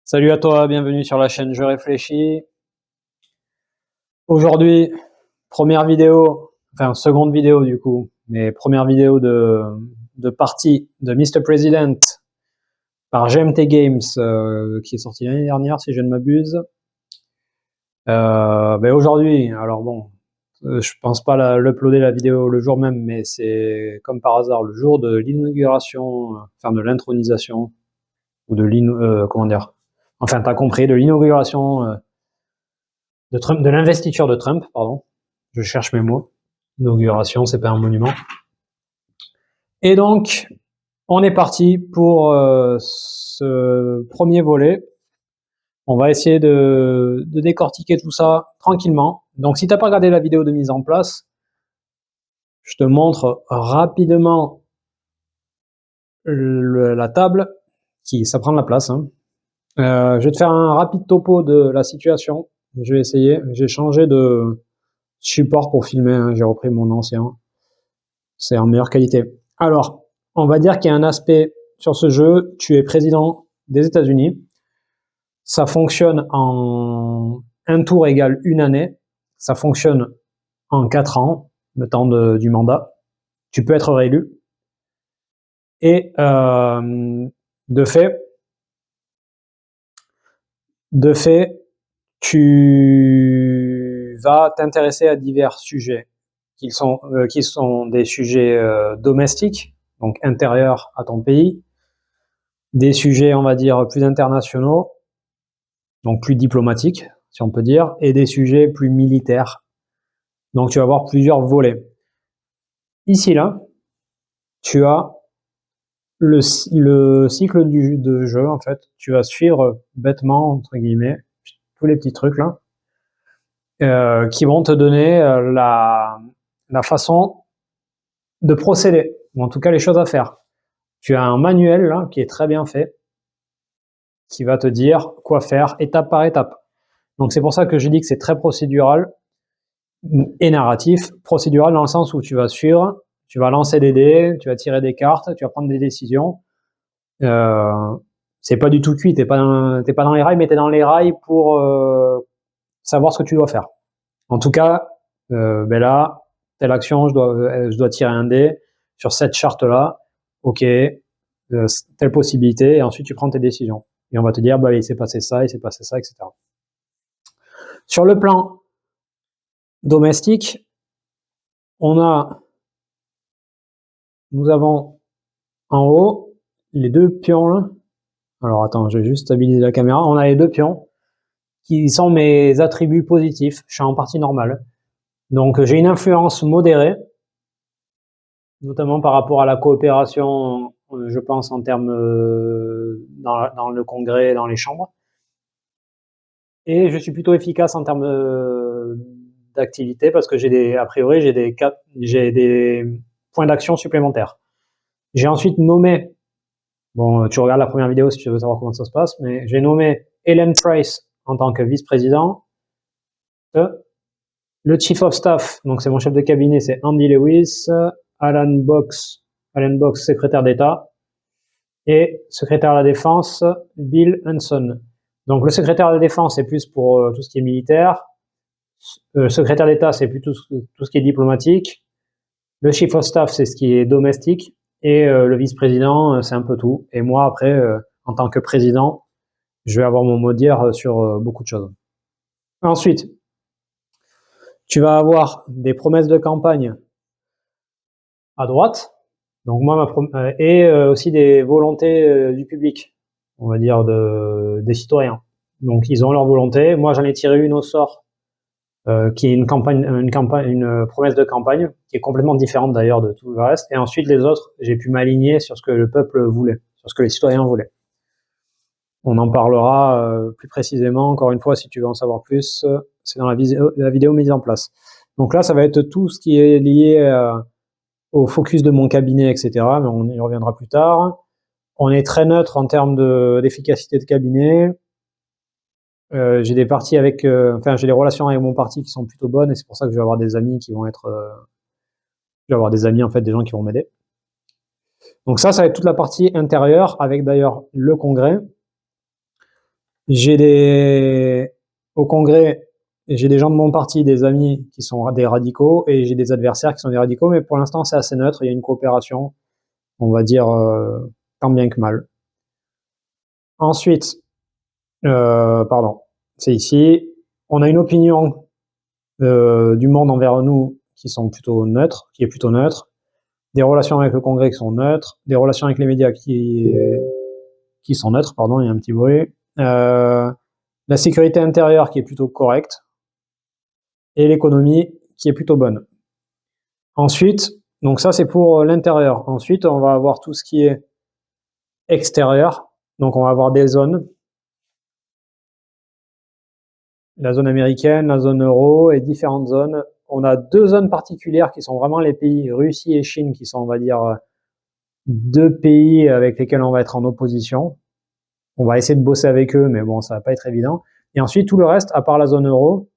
Salut à toi, bienvenue sur la chaîne Je réfléchis. Aujourd'hui, première vidéo, enfin seconde vidéo du coup, mais première vidéo de partie de Mr. President par GMT Games qui est sorti l'année dernière si je ne m'abuse. Aujourd'hui, alors bon, je pense pas l'uploader la vidéo le jour même, mais c'est comme par hasard le jour de l'inauguration, enfin de l'intronisation ou de comment dire, enfin t'as compris, de l'inauguration de Trump, de l'investiture de Trump, pardon. Je cherche mes mots. Inauguration, c'est pas un monument. Et donc, on est parti pour ce premier volet. On va essayer de décortiquer tout ça tranquillement. Donc, si t'as pas regardé la vidéo de mise en place, je te montre rapidement la table ça prend de la place. Hein. Je vais te faire un rapide topo de la situation. Je vais essayer. J'ai changé de support pour filmer. Hein. J'ai repris mon ancien. C'est en meilleure qualité. Alors, on va dire qu'il y a un aspect sur ce jeu. Tu es président des États-Unis. Ça fonctionne en un tour égale une année. Ça fonctionne en 4 ans, le temps du mandat. Tu peux être réélu. Et de fait, tu vas t'intéresser à divers sujets qui sont des sujets domestiques, donc intérieurs à ton pays, des sujets, on va dire, plus internationaux, donc plus diplomatiques, si on peut dire, et des sujets plus militaires. Donc tu vas avoir plusieurs volets. Ici, là, tu as le cycle de jeu, en fait. Tu vas suivre bêtement, entre guillemets, tous les petits trucs là, qui vont te donner la façon de procéder, ou en tout cas les choses à faire. Tu as un manuel là, qui est très bien fait, qui va te dire quoi faire étape par étape. Donc c'est pour ça que je dis que c'est très procédural et narratif. Procédural dans le sens où tu vas suivre, tu vas lancer des dés, tu vas tirer des cartes, tu vas prendre des décisions. C'est pas du tout cuit, t'es pas dans les rails, mais t'es dans les rails pour savoir ce que tu dois faire. En tout cas, là, telle action, je dois tirer un dé sur cette charte-là. Ok, telle possibilité, et ensuite tu prends tes décisions. Et on va te dire, il s'est passé ça, etc. Sur le plan domestique, nous avons en haut les deux pions là. Alors attends, je vais juste stabiliser la caméra. On a les deux pions qui sont mes attributs positifs. Je suis en partie normale. Donc j'ai une influence modérée, notamment par rapport à la coopération, je pense en termes dans le congrès, dans les chambres. Et je suis plutôt efficace en termes d'activité parce que a priori, j'ai des points d'action supplémentaires. J'ai ensuite nommé, bon, tu regardes la première vidéo si tu veux savoir comment ça se passe, mais j'ai nommé Ellen Price en tant que vice-président. Le chief of staff, donc c'est mon chef de cabinet, c'est Andy Lewis. Alan Box, secrétaire d'État. Et secrétaire à la défense, Bill Hanson. Donc le secrétaire à la défense, c'est plus pour tout ce qui est militaire. Secrétaire d'État, c'est plutôt tout ce qui est diplomatique. Le chief of staff, c'est ce qui est domestique. Et le vice-président, c'est un peu tout. Et moi, après, en tant que président, je vais avoir mon mot à dire sur beaucoup de choses. Ensuite, tu vas avoir des promesses de campagne à droite. Donc moi, et aussi des volontés du public, on va dire des citoyens. Donc ils ont leur volonté. Moi, j'en ai tiré une au sort, qui est une promesse de campagne, qui est complètement différente d'ailleurs de tout le reste. Et ensuite, les autres, j'ai pu m'aligner sur ce que le peuple voulait, sur ce que les citoyens voulaient. On en parlera plus précisément, encore une fois, si tu veux en savoir plus, c'est dans la vidéo mise en place. Donc là, ça va être tout ce qui est lié au focus de mon cabinet, etc. Mais on y reviendra plus tard. On est très neutre en termes d'efficacité de cabinet. J'ai des parties j'ai des relations avec mon parti qui sont plutôt bonnes et c'est pour ça que je vais avoir des amis qui vont être, je vais avoir des amis en fait, des gens qui vont m'aider. Donc ça va être toute la partie intérieure avec d'ailleurs le congrès. Au Congrès, j'ai des gens de mon parti, des amis qui sont des radicaux, et j'ai des adversaires qui sont des radicaux, mais pour l'instant, c'est assez neutre. Il y a une coopération, on va dire, tant bien que mal. Ensuite, pardon, c'est ici. On a une opinion du monde envers nous qui est plutôt neutre. Des relations avec le Congrès qui sont neutres, des relations avec les médias qui sont neutres, pardon, il y a un petit bruit. La sécurité intérieure qui est plutôt correcte, et l'économie qui est plutôt bonne. Ensuite, donc ça c'est pour l'intérieur. Ensuite, on va avoir tout ce qui est extérieur. Donc on va avoir des zones, la zone américaine, la zone euro et différentes zones. On a 2 zones particulières qui sont vraiment les pays Russie et Chine, qui sont, on va dire, 2 pays avec lesquels on va être en opposition. On va essayer de bosser avec eux, mais bon, ça va pas être évident. Et ensuite, tout le reste, à part la zone euro,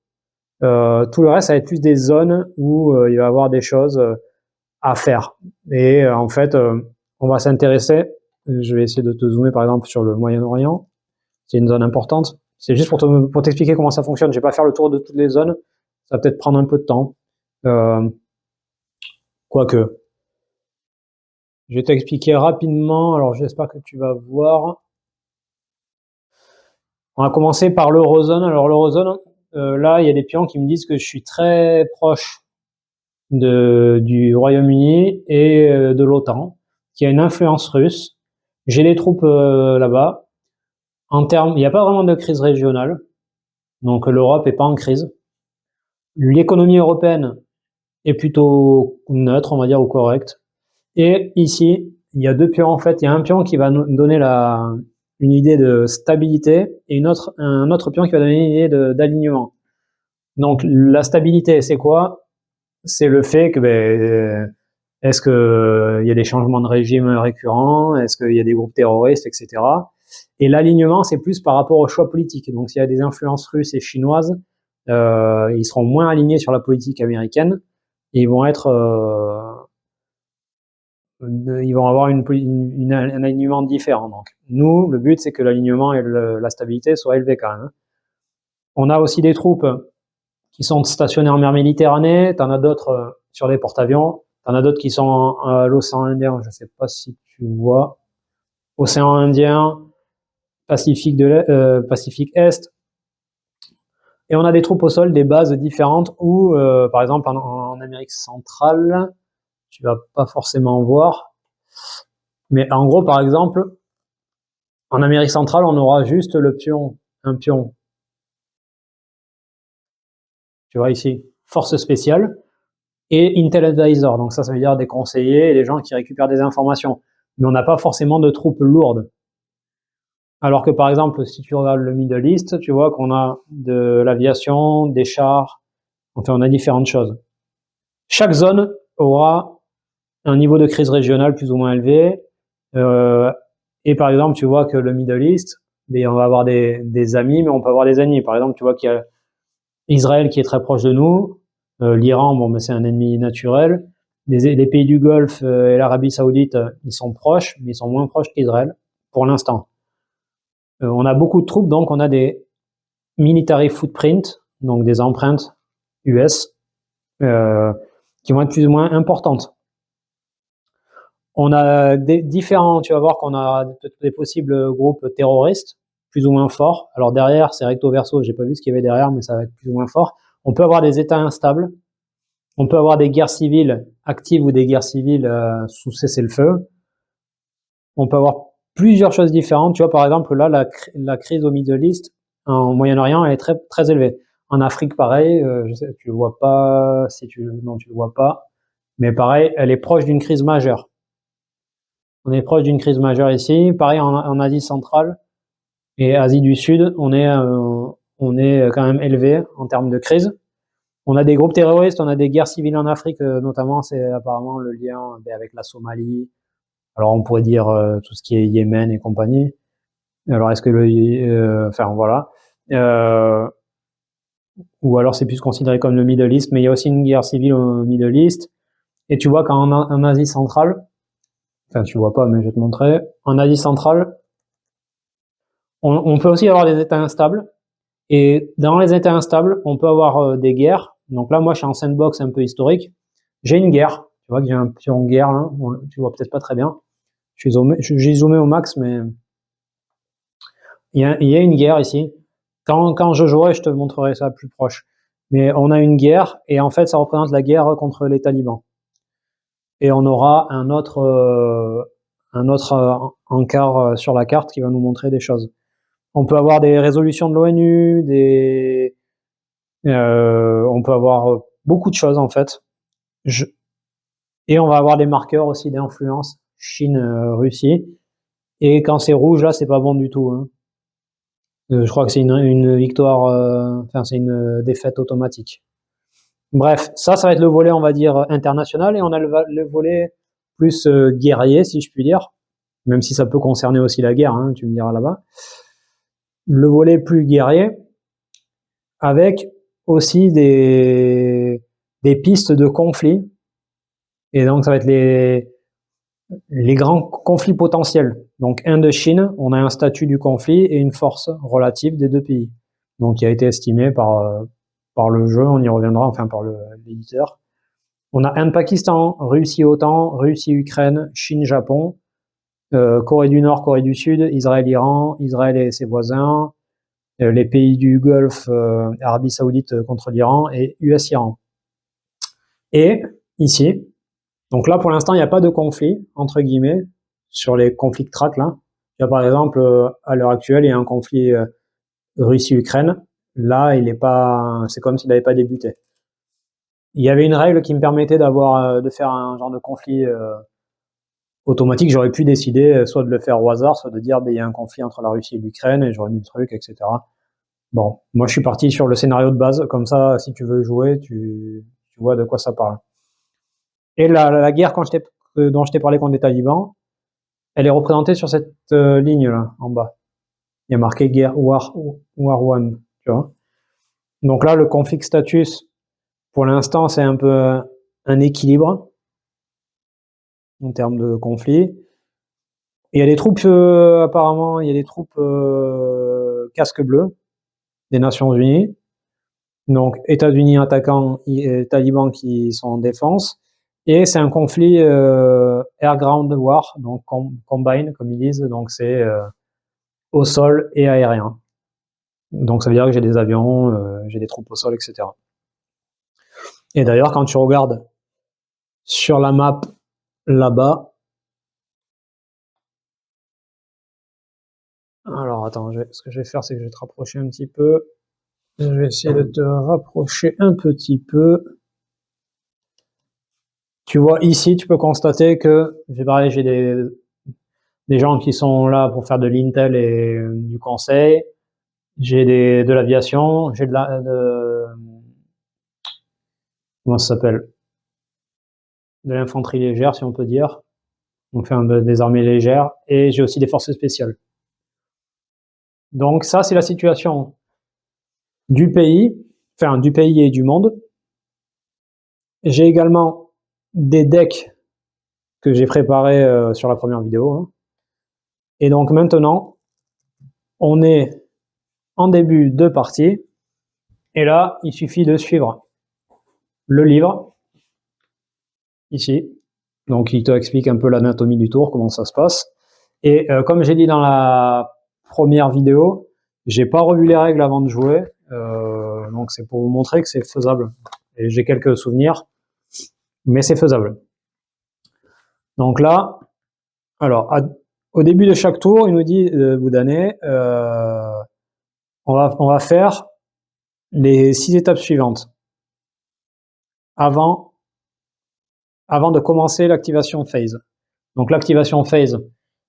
tout le reste, ça va être plus des zones où il va y avoir des choses à faire. Et en fait, on va s'intéresser. Je vais essayer de te zoomer par exemple sur le Moyen-Orient. C'est une zone importante. C'est juste pour t'expliquer comment ça fonctionne. Je vais pas faire le tour de toutes les zones. Ça va peut-être prendre un peu de temps. Quoique. Je vais t'expliquer rapidement. Alors, j'espère que tu vas voir. On va commencer par l'eurozone. Alors, l'eurozone, là, il y a des pions qui me disent que je suis très proche du Royaume-Uni et de l'OTAN, qui a une influence russe. J'ai des troupes là-bas. Il n'y a pas vraiment de crise régionale, donc l'Europe est pas en crise. L'économie européenne est plutôt neutre, on va dire, ou correcte. Et ici, il y a 2 pions en fait. Il y a un pion qui va nous donner une idée de stabilité et un autre pion qui va donner une idée d'alignement. Donc la stabilité, c'est quoi? C'est le fait que est-ce que il y a des changements de régime récurrents? Est-ce qu'il y a des groupes terroristes, etc. Et l'alignement, c'est plus par rapport aux choix politiques. Donc, s'il y a des influences russes et chinoises, ils seront moins alignés sur la politique américaine. Et ils vont avoir un alignement différent. Donc, nous, le but, c'est que l'alignement et la stabilité soient élevés quand même. On a aussi des troupes qui sont stationnées en mer Méditerranée. T'en as d'autres sur des porte-avions. T'en as d'autres qui sont à l'océan Indien. Je sais pas si tu vois. Océan Indien, Pacifique Est. Et on a des troupes au sol, des bases différentes où, par exemple, en Amérique centrale, tu vas pas forcément voir. Mais en gros, par exemple, en Amérique centrale, on aura juste un pion. Tu vois ici, force spéciale et Intel Advisor. Donc ça veut dire des conseillers et des gens qui récupèrent des informations. Mais on n'a pas forcément de troupes lourdes. Alors que par exemple, si tu regardes le Middle East, tu vois qu'on a de l'aviation, des chars, enfin on a différentes choses. Chaque zone aura un niveau de crise régionale plus ou moins élevé. Et par exemple, tu vois que le Middle East, on va avoir des amis, mais on peut avoir des ennemis. Par exemple, tu vois qu'il y a Israël qui est très proche de nous, l'Iran, bon, mais c'est un ennemi naturel. Les pays du Golfe et l'Arabie Saoudite, ils sont proches, mais ils sont moins proches qu'Israël pour l'instant. On a beaucoup de troupes, donc on a des military footprint, donc des empreintes US, qui vont être plus ou moins importantes. On a différents, tu vas voir qu'on a des possibles groupes terroristes, plus ou moins forts. Alors derrière, c'est recto verso, j'ai pas vu ce qu'il y avait derrière, mais ça va être plus ou moins fort. On peut avoir des États instables. On peut avoir des guerres civiles actives ou des guerres civiles sous cessez-le-feu. On peut avoir plusieurs choses différentes. Tu vois, par exemple, là, la crise au Middle East, en Moyen-Orient, elle est très, très élevée. En Afrique, pareil, je sais, tu le vois pas, non, tu le vois pas. Mais pareil, elle est proche d'une crise majeure. On est proche d'une crise majeure ici. Pareil, en Asie centrale et Asie du Sud, on est quand même élevé en termes de crise. On a des groupes terroristes, on a des guerres civiles en Afrique, notamment, c'est apparemment le lien avec la Somalie. Alors on pourrait dire tout ce qui est Yémen et compagnie. Alors est-ce que enfin voilà. Ou alors c'est plus considéré comme le Middle East, mais il y a aussi une guerre civile au Middle East. Et tu vois qu'en Asie centrale, enfin tu vois pas, mais je vais te montrer. En Asie centrale, On peut aussi avoir des états instables. Et dans les états instables, on peut avoir des guerres. Donc là, moi, je suis en sandbox un peu historique. J'ai une guerre. Tu vois que j'ai un pion guerre là. Tu vois peut-être pas très bien. J'ai zoomé au max, mais il y a une guerre ici. Quand je jouerai, je te montrerai ça plus proche. Mais on a une guerre, et en fait, ça représente la guerre contre les talibans. Et on aura un autre encart sur la carte qui va nous montrer des choses. On peut avoir des résolutions de l'ONU, on peut avoir beaucoup de choses en fait. Et on va avoir des marqueurs aussi d'influence, Chine, Russie. Et quand c'est rouge, là, c'est pas bon du tout. Hein. Je crois que c'est une victoire, enfin c'est une défaite automatique. Bref, ça va être le volet, on va dire, international, et on a le volet plus guerrier, si je puis dire, même si ça peut concerner aussi la guerre, hein, tu me diras là-bas. Le volet plus guerrier, avec aussi des pistes de conflit, et donc ça va être les grands conflits potentiels. Donc Inde-Chine, on a un statut du conflit et une force relative des deux pays, donc qui a été estimé par le jeu, on y reviendra, enfin par l'éditeur. On a Inde-Pakistan, Russie-OTAN, Russie-Ukraine, Chine-Japon, Corée du Nord, Corée du Sud, Israël-Iran, Israël et ses voisins, les pays du Golfe, Arabie Saoudite contre l'Iran et US-Iran. Et ici, donc là pour l'instant il n'y a pas de conflit, entre guillemets, sur les conflits track là. Il y a par exemple, à l'heure actuelle, il y a un conflit Russie-Ukraine. Là, c'est comme s'il n'avait pas débuté. Il y avait une règle qui me permettait de faire un genre de conflit automatique. J'aurais pu décider soit de le faire au hasard, soit de dire il y a un conflit entre la Russie et l'Ukraine et j'aurais mis le truc, etc. Bon, moi je suis parti sur le scénario de base, comme ça si tu veux jouer, tu vois de quoi ça parle. Et la guerre dont je t'ai parlé contre les talibans, elle est représentée sur cette ligne là en bas. Il y a marqué guerre War One, tu vois. Donc là le conflict status, pour l'instant c'est un peu un équilibre en termes de conflit. Et il y a des troupes, apparemment, il y a des troupes casque bleu des Nations Unies. Donc, États-Unis attaquants et talibans qui sont en défense. Et c'est un conflit air-ground war, donc combine, comme ils disent. Donc, c'est au sol et aérien. Donc, ça veut dire que j'ai des avions, j'ai des troupes au sol, etc. Et d'ailleurs, quand tu regardes sur la map là-bas, alors attends, ce que je vais faire, c'est que je vais te rapprocher un petit peu. Je vais essayer de te rapprocher un petit peu. Tu vois, ici, tu peux constater que, j'ai des gens qui sont là pour faire de l'intel et du conseil. J'ai de l'aviation, j'ai comment ça s'appelle? De l'infanterie légère, si on peut dire. Enfin, des armées légères. Et j'ai aussi des forces spéciales. Donc ça, c'est la situation du pays, enfin, du pays et du monde. J'ai également des decks que j'ai préparés sur la première vidéo. Hein. Et donc maintenant, on est en début de partie. Et là, il suffit de suivre le livre, ici. Donc, il t'explique un peu l'anatomie du tour, comment ça se passe. Et comme j'ai dit dans la première vidéo, j'ai pas revu les règles avant de jouer. Donc, c'est pour vous montrer que c'est faisable. Et j'ai quelques souvenirs, mais c'est faisable. Donc là, alors, au début de chaque tour, il nous dit, Boudané, on va faire les 6 étapes suivantes avant de commencer l'activation phase. Donc l'activation phase,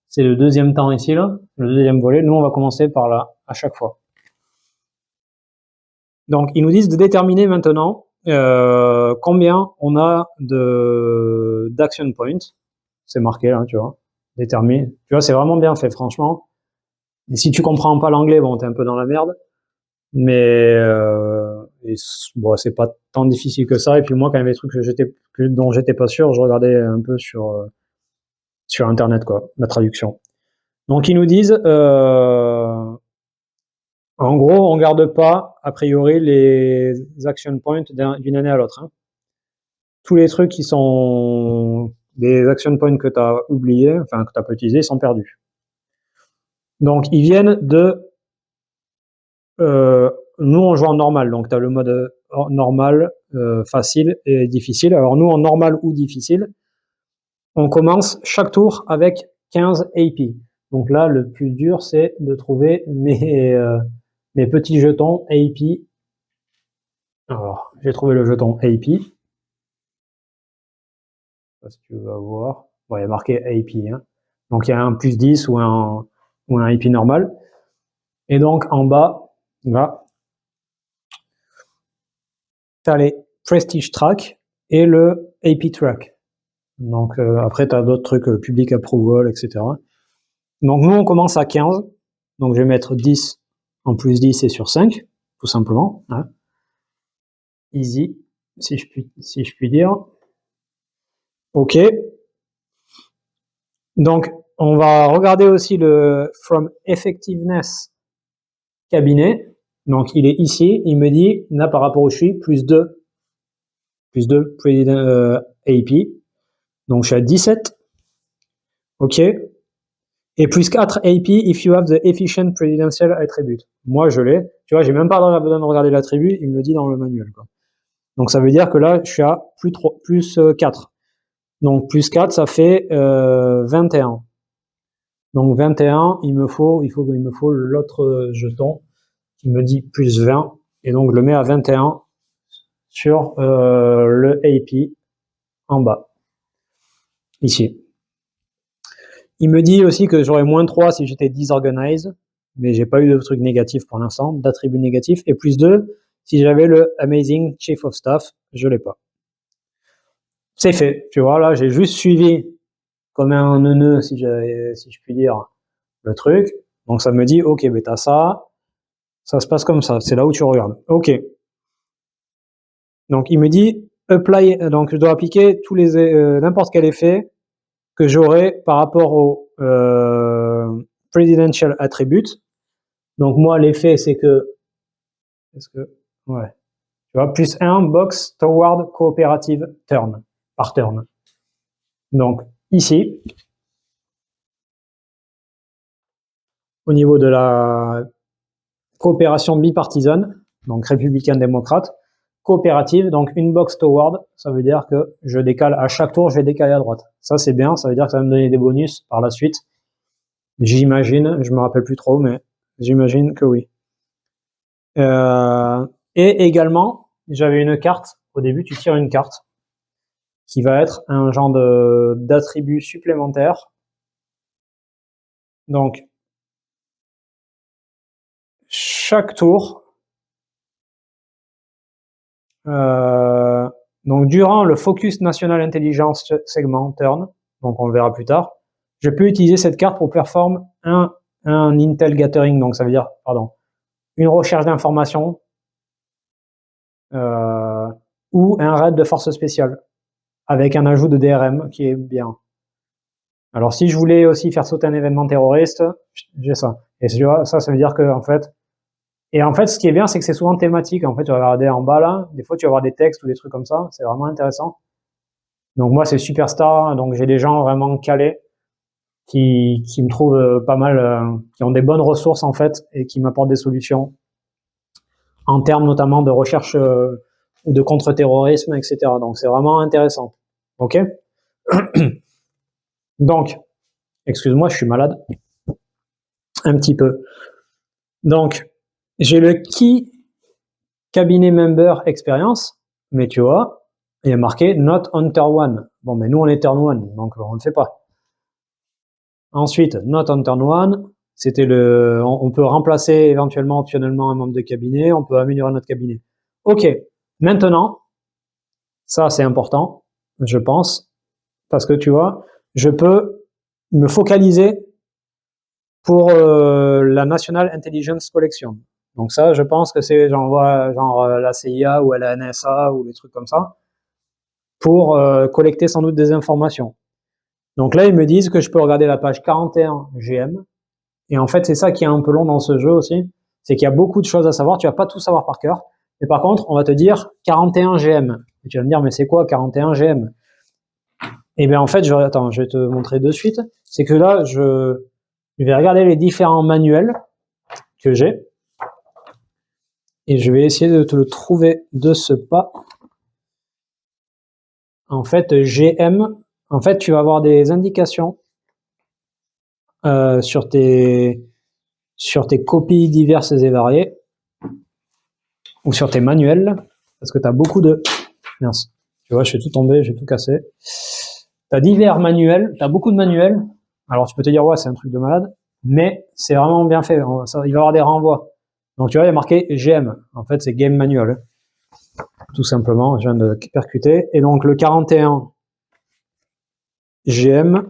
c'est le deuxième temps ici, là, le deuxième volet. Nous, on va commencer par là, à chaque fois. Donc, ils nous disent de déterminer maintenant combien on a d'action points. C'est marqué là, tu vois. Déterminer. Tu vois, c'est vraiment bien fait, franchement. Et si tu comprends pas l'anglais, bon, t'es un peu dans la merde. Mais bon, c'est pas tant difficile que ça. Et puis moi, quand il y avait des trucs dont j'étais pas sûr, je regardais un peu sur Internet, quoi, la traduction. Donc ils nous disent En gros, on garde pas, a priori, les action points d'une année à l'autre. Hein. Tous les trucs qui sont des action points que tu as oubliés, enfin que tu n'as pas utilisés, ils sont perdus. Donc, ils viennent de... nous, on joue en normal, donc tu as le mode normal, facile et difficile. Alors nous, en normal ou difficile, on commence chaque tour avec 15 AP. Donc là, le plus dur, c'est de trouver mes petits jetons AP. Alors, j'ai trouvé le jeton AP. Je sais pas si tu vas voir. Bon, il y a marqué AP. Hein. Donc, il y a un plus 10 ou un AP normal. Et donc, en bas, là, tu as les Prestige Track et le AP Track. Donc, après, tu as d'autres trucs, Public Approval, etc. Donc, nous, on commence à 15. Donc, je vais mettre 10 en plus 10 et sur 5, tout simplement. Hein. Easy, si je puis dire. OK. Donc, on va regarder aussi le From Effectiveness cabinet. Donc, il est ici. Il me dit, là, par rapport où je suis, plus 2. Plus 2 AP. Donc, je suis à 17. OK. Et plus 4 AP if you have the efficient presidential attribute. Moi, je l'ai. Tu vois, j'ai même pas besoin de regarder l'attribut. Il me le dit dans le manuel, quoi. Donc, ça veut dire que là, je suis à plus 4. Donc, plus 4, ça fait 21. Donc, 21, il me faut l'autre jeton qui me dit plus 20. Et donc, je le mets à 21 sur le AP en bas. Ici. Il me dit aussi que j'aurais moins 3 si j'étais disorganized, mais j'ai pas eu de truc négatif pour l'instant, d'attribut négatif. Et plus 2 si j'avais le Amazing Chief of Staff, je l'ai pas. C'est fait, tu vois, là, j'ai juste suivi comme un neuneu, si je puis dire, le truc. Donc, ça me dit, OK, ben t'as ça, ça se passe comme ça, c'est là où tu regardes. OK. Donc, il me dit, apply, donc je dois appliquer tous les, n'importe quel effet que j'aurai par rapport au presidential attribute. Donc, moi, l'effet, c'est que, ouais, tu vois, plus 1 box toward cooperative turn, par turn. Donc, ici, au niveau de la coopération bipartisane, donc républicain-démocrate, coopérative, donc une box toward, ça veut dire que je décale à chaque tour, je vais décaler à droite. Ça, c'est bien, ça veut dire que ça va me donner des bonus par la suite. J'imagine, je me rappelle plus trop, mais j'imagine que oui. Et également, j'avais une carte, au début, tu tires une carte, qui va être un genre d'attribut supplémentaire. Donc, chaque tour, donc durant le Focus National Intelligence Segment Turn, donc on le verra plus tard, je peux utiliser cette carte pour performer un Intel Gathering, donc ça veut dire, une recherche d'informations ou un raid de force spéciale, avec un ajout de DRM qui est bien. Alors si je voulais aussi faire sauter un événement terroriste, j'ai ça. Et ça veut dire que en fait, ce qui est bien, c'est que c'est souvent thématique. En fait, tu vas regarder en bas là, des fois tu vas avoir des textes ou des trucs comme ça, c'est vraiment intéressant. Donc moi c'est Superstar, donc j'ai des gens vraiment calés qui me trouvent pas mal, qui ont des bonnes ressources en fait et qui m'apportent des solutions en termes notamment de recherche ou de contre-terrorisme, etc. Donc c'est vraiment intéressant. Ok. Donc, excuse-moi, je suis malade un petit peu. Donc j'ai le Key Cabinet Member Experience, mais tu vois, il y a marqué Not on Turn 1. Bon, mais nous on est Turn 1, donc on ne le fait pas. Ensuite, Not on Turn 1, c'était on peut remplacer éventuellement, optionnellement un membre de cabinet, on peut améliorer notre cabinet. Ok, maintenant, ça c'est important, je pense, parce que tu vois, je peux me focaliser pour la National Intelligence Collection. Donc ça, je pense que c'est genre la CIA ou la NSA ou des trucs comme ça, pour collecter sans doute des informations. Donc là, ils me disent que je peux regarder la page 41 GM. Et en fait, c'est ça qui est un peu long dans ce jeu aussi. c'est qu'il y a beaucoup de choses à savoir. Tu vas pas tout savoir par cœur. Mais par contre, on va te dire 41 GM. Et tu vas me dire, mais c'est quoi 41 GM? Et bien en fait, je vais te montrer de suite. C'est que là, je vais regarder les différents manuels que j'ai. Et je vais essayer de te le trouver de ce pas. En fait, GM, en fait, tu vas avoir des indications sur tes copies diverses et variées, ou sur tes manuels, parce que tu as beaucoup de... Mince, tu vois, je suis tout tombé, j'ai tout cassé. Tu as divers manuels, tu as beaucoup de manuels. Alors tu peux te dire, ouais, c'est un truc de malade, mais c'est vraiment bien fait. Il va y avoir des renvois. Donc tu vois, il y a marqué GM. En fait, c'est Game Manual. Tout simplement, je viens de percuter. Et donc le 41 GM,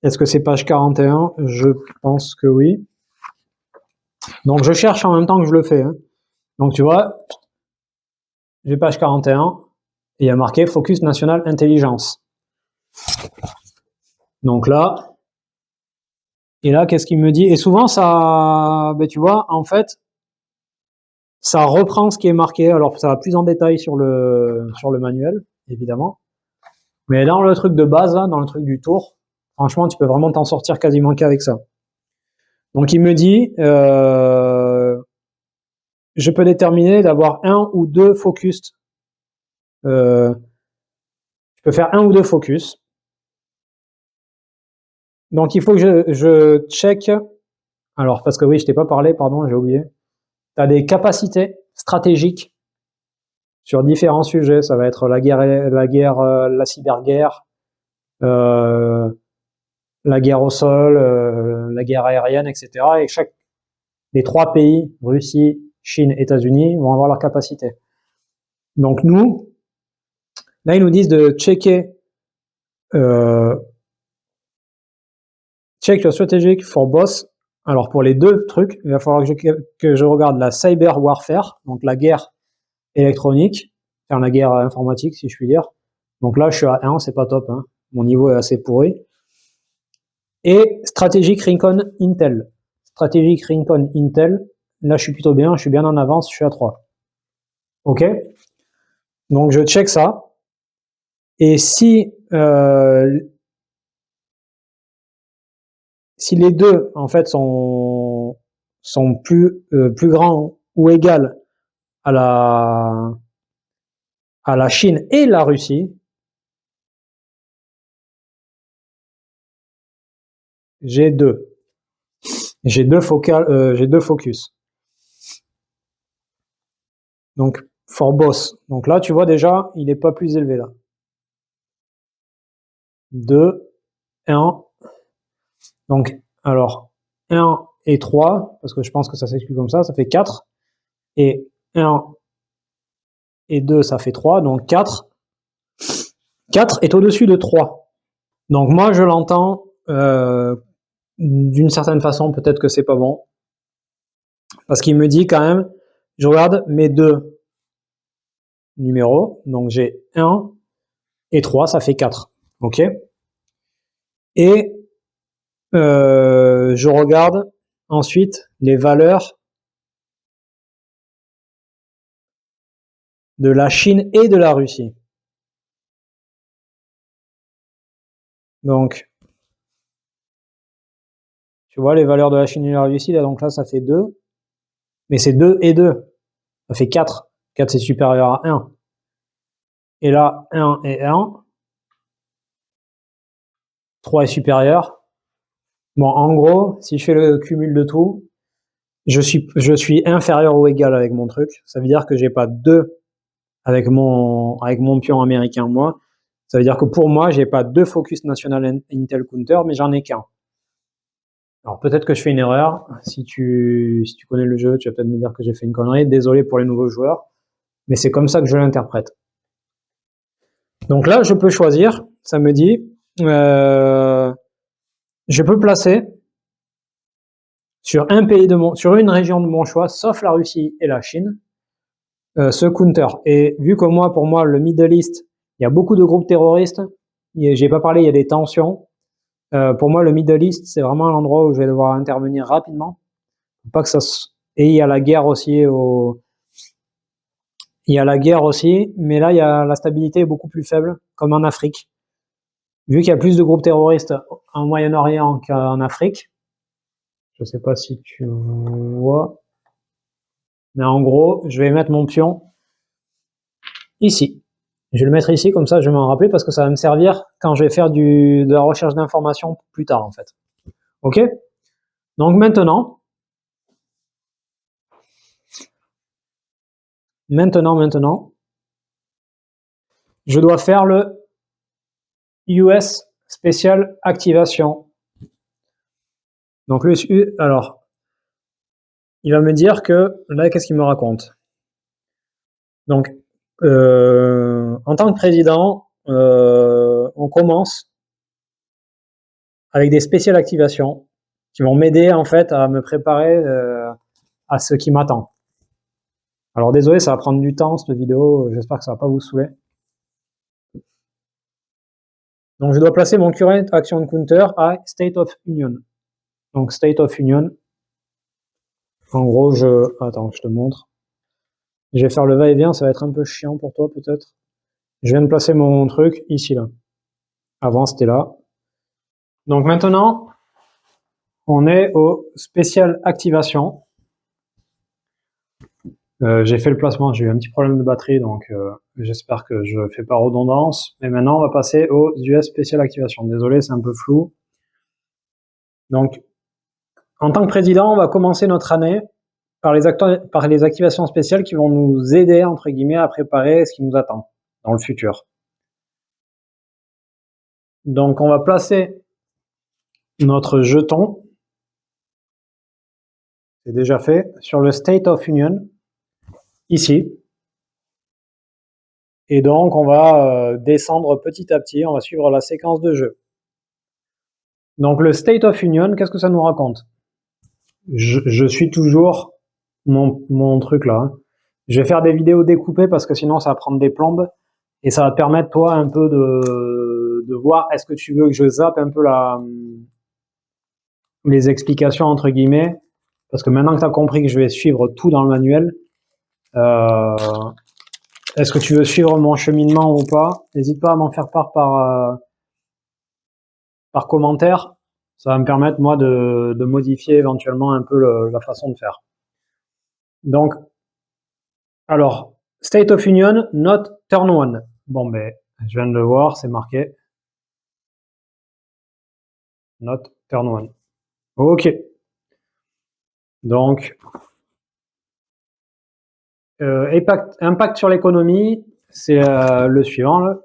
est-ce que c'est page 41? Je pense que oui. Donc je cherche en même temps que je le fais. Hein. Donc tu vois, j'ai page 41 et il y a marqué Focus National Intelligence. Donc là, et là, qu'est-ce qu'il me dit? Et souvent, ça, ben, tu vois, en fait, ça reprend ce qui est marqué. Alors, ça va plus en détail sur le manuel, évidemment. Mais dans le truc de base, là, dans le truc du tour, franchement, tu peux vraiment t'en sortir quasiment qu'avec ça. Donc, il me dit, je peux déterminer d'avoir un ou deux focus. Je peux faire un ou deux focus. Donc, il faut que je check. Alors, parce que oui, je t'ai pas parlé, pardon, j'ai oublié. Tu as des capacités stratégiques sur différents sujets. Ça va être la cyberguerre, la guerre au sol, la guerre aérienne, etc. Et les trois pays, Russie, Chine, États-Unis, vont avoir leur capacité. Donc nous, là, ils nous disent de checker check your strategic for boss. Alors pour les deux trucs, il va falloir que je regarde la cyber warfare, donc la guerre électronique, enfin la guerre informatique si je puis dire. Donc là je suis à 1, c'est pas top, hein. Mon niveau est assez pourri. Et Strategic Recon Intel. Strategic Recon Intel, là je suis plutôt bien, je suis bien en avance, je suis à 3. Ok. Donc je check ça. Et si les deux en fait sont plus grands ou égales à la Chine et la Russie, j'ai deux focus. Donc for boss. Donc là tu vois déjà il n'est pas plus élevé là. 2, 1. Donc alors 1 et 3 parce que je pense que ça s'explique comme ça fait 4 et 1 et 2 ça fait 3 donc 4 est au-dessus de 3. Donc moi je l'entends d'une certaine façon, peut-être que c'est pas bon. Parce qu'il me dit quand même, je regarde mes deux numéros, donc j'ai 1 et 3, ça fait 4. Ok. Et je regarde ensuite les valeurs de la Chine et de la Russie. Donc, tu vois les valeurs de la Chine et de la Russie, là, donc là ça fait 2. Mais c'est 2 et 2. Ça fait 4. 4 c'est supérieur à 1. Et là, 1 et 1. 3 est supérieur. Bon, en gros, si je fais le cumul de tout, je suis inférieur ou égal avec mon truc. Ça veut dire que j'ai pas 2 avec mon pion américain, moi. Ça veut dire que pour moi, j'ai pas 2 focus national Intel counter, mais j'en ai qu'un. Alors peut-être que je fais une erreur. Si tu connais le jeu, tu vas peut-être me dire que j'ai fait une connerie. Désolé pour les nouveaux joueurs, mais c'est comme ça que je l'interprète. Donc là, je peux choisir. Ça me dit, je peux placer sur sur une région de mon choix, sauf la Russie et la Chine, ce counter. Et vu que pour moi, le Middle East, il y a beaucoup de groupes terroristes. J'ai pas parlé, il y a des tensions. Pour moi, le Middle East, c'est vraiment l'endroit où je vais devoir intervenir rapidement. Pas que ça Et il y a la guerre aussi mais là, la stabilité est beaucoup plus faible, comme en Afrique. Vu qu'il y a plus de groupes terroristes en Moyen-Orient qu'en Afrique, je sais pas si tu vois, mais en gros, je vais mettre mon pion ici. Je vais le mettre ici, comme ça je vais m'en rappeler, parce que ça va me servir quand je vais faire de la recherche d'informations plus tard, en fait. Ok? Donc maintenant, je dois faire le US Special Activation. Donc alors, il va me dire que, là, qu'est-ce qu'il me raconte? Donc, en tant que président, on commence avec des spéciales activations qui vont m'aider en fait à me préparer à ce qui m'attend. Alors désolé, ça va prendre du temps cette vidéo, j'espère que ça va pas vous saouler. Donc je dois placer mon current action counter à State of Union. Donc State of Union, en gros attends, je te montre. Je vais faire le va-et-vient, ça va être un peu chiant pour toi peut-être. Je viens de placer mon truc ici là. Avant c'était là. Donc maintenant, on est au spécial activation. J'ai fait le placement, j'ai eu un petit problème de batterie, donc j'espère que je fais pas redondance. Et maintenant, on va passer aux US Special Activation. Désolé, c'est un peu flou. Donc, en tant que président, on va commencer notre année par les activations spéciales qui vont nous aider, entre guillemets, à préparer ce qui nous attend dans le futur. Donc, on va placer notre jeton, c'est déjà fait, sur le State of Union, ici. Et donc, on va descendre petit à petit, on va suivre la séquence de jeu. Donc, le State of Union, qu'est-ce que ça nous raconte? Je suis toujours mon truc là. Hein. Je vais faire des vidéos découpées parce que sinon, ça va prendre des plombes. Et ça va te permettre, toi, un peu de voir, est-ce que tu veux que je zappe un peu les explications, entre guillemets. Parce que maintenant que tu as compris que je vais suivre tout dans le manuel, est-ce que tu veux suivre mon cheminement ou pas? N'hésite pas à m'en faire part par commentaire. Ça va me permettre, moi, de modifier éventuellement un peu la façon de faire. Donc, alors, State of Union, not turn one. Bon, ben, je viens de le voir, c'est marqué. Not turn one. Ok. Donc, impact sur l'économie, c'est le suivant. Là.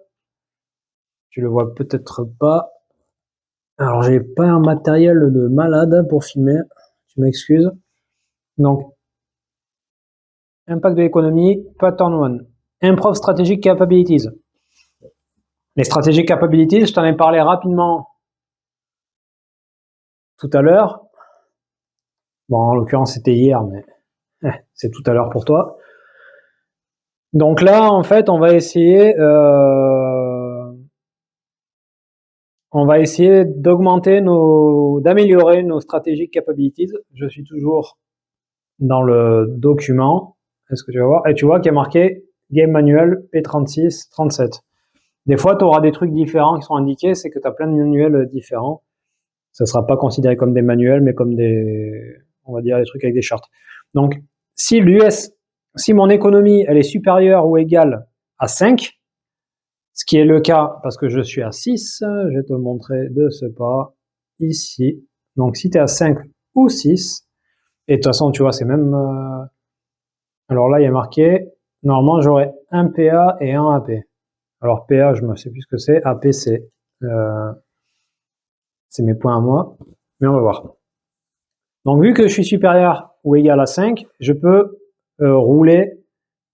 Tu le vois peut-être pas. Alors, j'ai pas un matériel de malade pour filmer. Tu m'excuses. Donc, impact de l'économie, pattern one. Improve strategic capabilities. Les strategic capabilities, je t'en ai parlé rapidement tout à l'heure. Bon, en l'occurrence, c'était hier, mais c'est tout à l'heure pour toi. Donc là, en fait, on va essayer d'améliorer nos strategic capabilities. Je suis toujours dans le document. Est-ce que tu vas voir? Et tu vois qu'il y a marqué Game Manual P36 37. Des fois, tu auras des trucs différents qui sont indiqués, c'est que tu as plein de manuels différents. Ça ne sera pas considéré comme des manuels, mais comme on va dire, des trucs avec des chartes. Donc, si mon économie, elle est supérieure ou égale à 5, ce qui est le cas parce que je suis à 6, je vais te montrer de ce pas ici. Donc, si tu es à 5 ou 6, et de toute façon, tu vois, c'est même... alors là, il y a marqué, normalement, j'aurai un PA et un AP. Alors, PA, je ne sais plus ce que c'est. AP, c'est mes points à moi. Mais on va voir. Donc, vu que je suis supérieur ou égal à 5, je peux rouler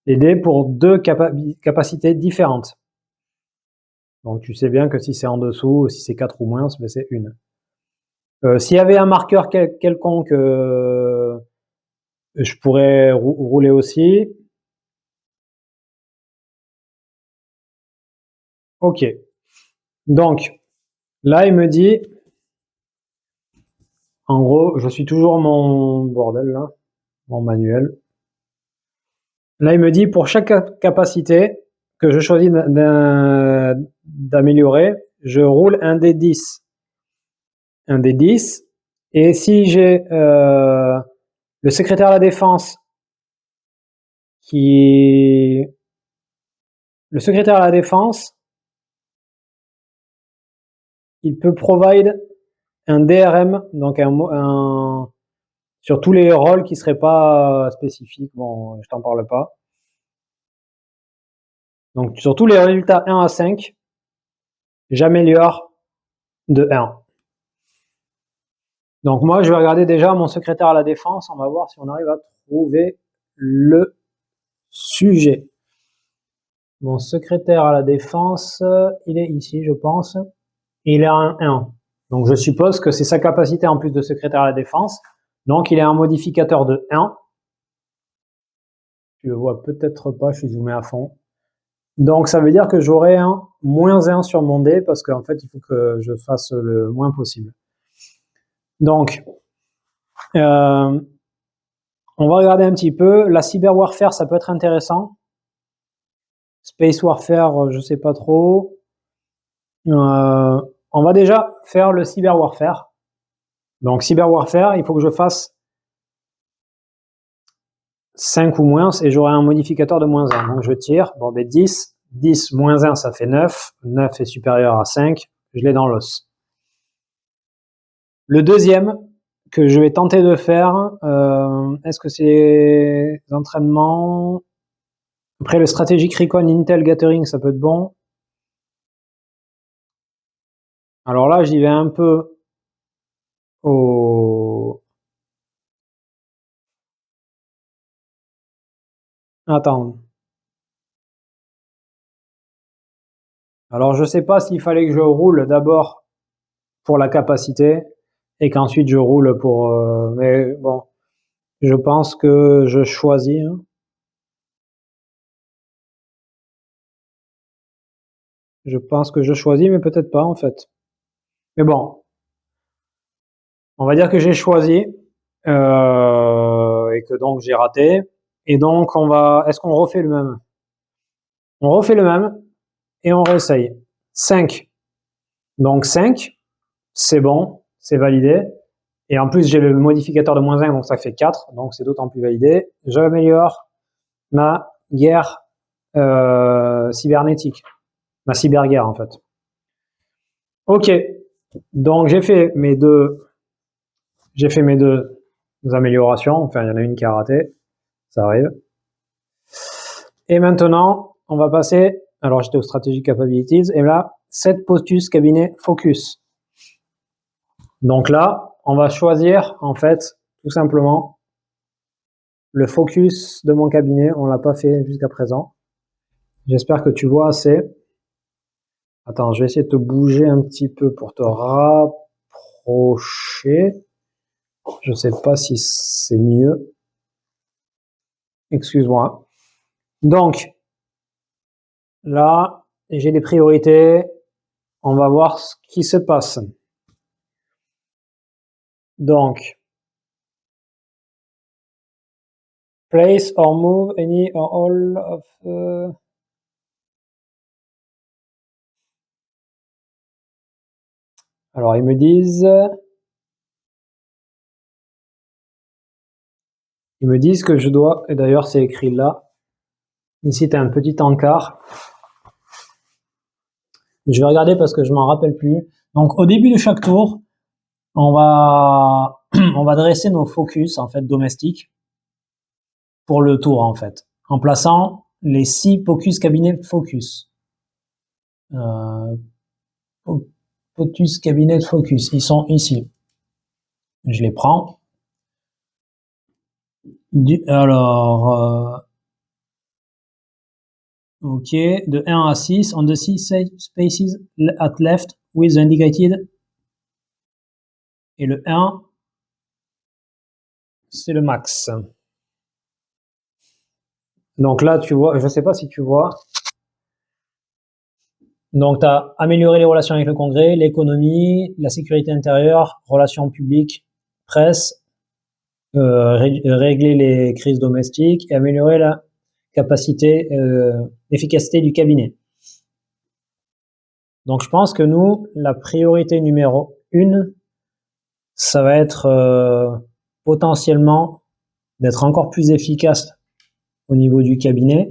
les dés pour deux capacités différentes. Donc, tu sais bien que si c'est en dessous, si c'est 4 ou moins, c'est 1. S'il y avait un marqueur quelconque, je pourrais rouler aussi. Ok. Donc, là, il me dit, en gros, je suis toujours mon bordel là. mon manuel. Là, il me dit pour chaque capacité que je choisis d'améliorer, je roule un des 10. Un des 10. Et si j'ai le secrétaire à la défense le secrétaire à la défense, il peut provide un DRM, donc sur tous les rôles qui seraient pas spécifiques. Bon, je t'en parle pas. Donc, sur tous les résultats 1 à 5, j'améliore de 1. Donc, moi, je vais regarder déjà mon secrétaire à la défense. On va voir si on arrive à trouver le sujet. Mon secrétaire à la défense, il est ici, je pense. Il est un 1. Donc, je suppose que c'est sa capacité en plus de secrétaire à la défense. Donc, il est un modificateur de 1. Tu le vois peut-être pas, je suis zoomé à fond. Donc, ça veut dire que j'aurai un -1 sur mon dé parce qu'en fait, il faut que je fasse le moins possible. Donc, on va regarder un petit peu. La cyber warfare, ça peut être intéressant. Space warfare, je sais pas trop. On va déjà faire le cyber warfare. Donc, cyber warfare, il faut que je fasse 5 ou moins et j'aurai un modificateur de -1. Donc, je tire. Bon, ben 10. 10 -1, ça fait 9. 9 est supérieur à 5. Je l'ai dans l'os. Le deuxième que je vais tenter de faire, est-ce que c'est les entraînements? Après, le Strategic Recon Intel Gathering, ça peut être bon. Alors là, j'y vais un peu au... Attends. Alors, je sais pas s'il fallait que je roule d'abord pour la capacité et qu'ensuite je roule pour... mais bon, je pense que je choisis. Hein. Je pense que je choisis, mais peut-être pas en fait. Mais bon, on va dire que j'ai choisi et que donc j'ai raté. Et donc est-ce qu'on refait le même? On refait le même et on réessaye. 5. Donc 5, c'est bon, c'est validé. Et en plus, j'ai le modificateur de -1, donc ça fait 4. Donc c'est d'autant plus validé. J'améliore ma guerre cybernétique. Ma cyberguerre en fait. Ok. Donc j'ai fait mes deux améliorations. Enfin, il y en a une qui a raté. Ça arrive. Et maintenant, on va passer, alors j'étais au Strategic Capabilities, et là, Set Postus Cabinet Focus. Donc là, on va choisir, en fait, tout simplement, le focus de mon cabinet. On l'a pas fait jusqu'à présent. J'espère que tu vois assez. Attends, je vais essayer de te bouger un petit peu pour te rapprocher. Je sais pas si c'est mieux. Excuse-moi. Donc, là, j'ai des priorités. On va voir ce qui se passe. Donc, place or move any or all of... Alors, ils me disent que je dois, et d'ailleurs c'est écrit là, ici tu as un petit encart. Je vais regarder parce que je m'en rappelle plus. Donc, au début de chaque tour, on va dresser nos focus, en fait, domestiques, pour le tour, en fait, en plaçant les 6 focus cabinet focus. Focus cabinet focus, ils sont ici. Je les prends. Alors, ok, de 1 à 6, on the 6 spaces at left with the indicated. Et le 1, c'est le max. Donc là, tu vois, je ne sais pas si tu vois. Donc, tu as amélioré les relations avec le Congrès, l'économie, la sécurité intérieure, relations publiques, presse, régler les crises domestiques et améliorer la capacité, l'efficacité du cabinet. Donc je pense que nous, la priorité numéro 1, ça va être potentiellement d'être encore plus efficace au niveau du cabinet.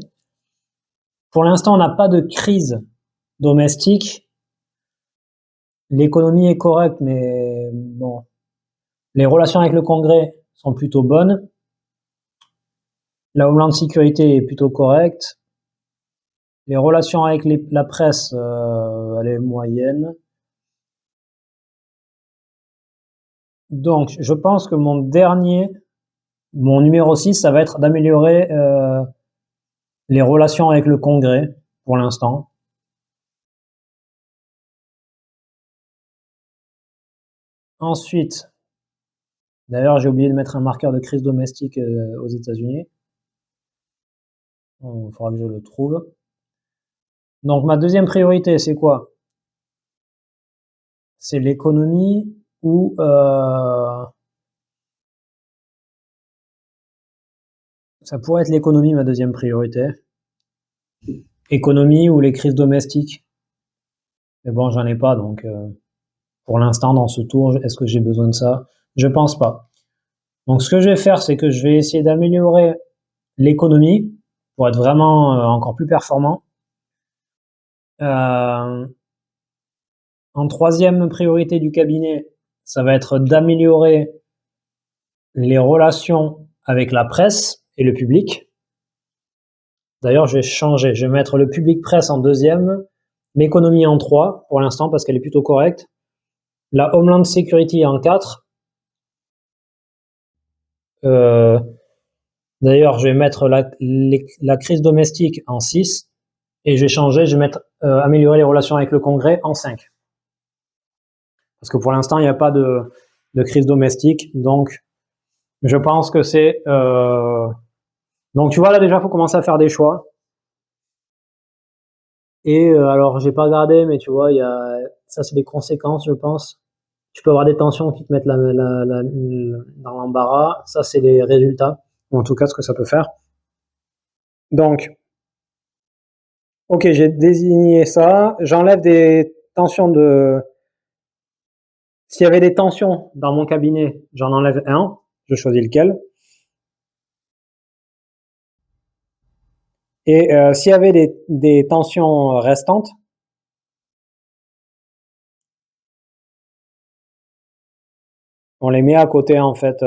Pour l'instant, on n'a pas de crise domestique. L'économie est correcte, mais bon, les relations avec le Congrès sont plutôt bonnes. La Homeland Security est plutôt correcte. Les relations avec la presse, elle est moyenne. Donc, je pense que mon numéro 6, ça va être d'améliorer les relations avec le Congrès, pour l'instant. Ensuite, d'ailleurs, j'ai oublié de mettre un marqueur de crise domestique aux États-Unis. Il faudra que je le trouve. Donc, ma deuxième priorité, c'est quoi? C'est l'économie ou ça pourrait être l'économie, ma deuxième priorité. Économie ou les crises domestiques. Mais bon, j'en ai pas, donc pour l'instant, dans ce tour, est-ce que j'ai besoin de ça? Je pense pas. Donc, ce que je vais faire, c'est que je vais essayer d'améliorer l'économie pour être vraiment encore plus performant. En troisième priorité du cabinet, ça va être d'améliorer les relations avec la presse et le public. D'ailleurs, je vais changer. Je vais mettre le public presse en deuxième, l'économie en 3 pour l'instant parce qu'elle est plutôt correcte. La Homeland Security en 4. D'ailleurs, je vais mettre la crise domestique en 6 et je vais changer. Je vais mettre améliorer les relations avec le Congrès en 5. Parce que pour l'instant, il n'y a pas de crise domestique. Donc, je pense que c'est... Donc, tu vois, là, déjà, il faut commencer à faire des choix. Et alors, j'ai pas regardé, mais tu vois, ça, c'est des conséquences, je pense. Tu peux avoir des tensions qui te mettent dans l'embarras. Ça, c'est les résultats, ou en tout cas, ce que ça peut faire. Donc, ok, j'ai désigné ça. J'enlève des tensions S'il y avait des tensions dans mon cabinet, j'en enlève un. Je choisis lequel. Et s'il y avait des tensions restantes, on les met à côté, en fait.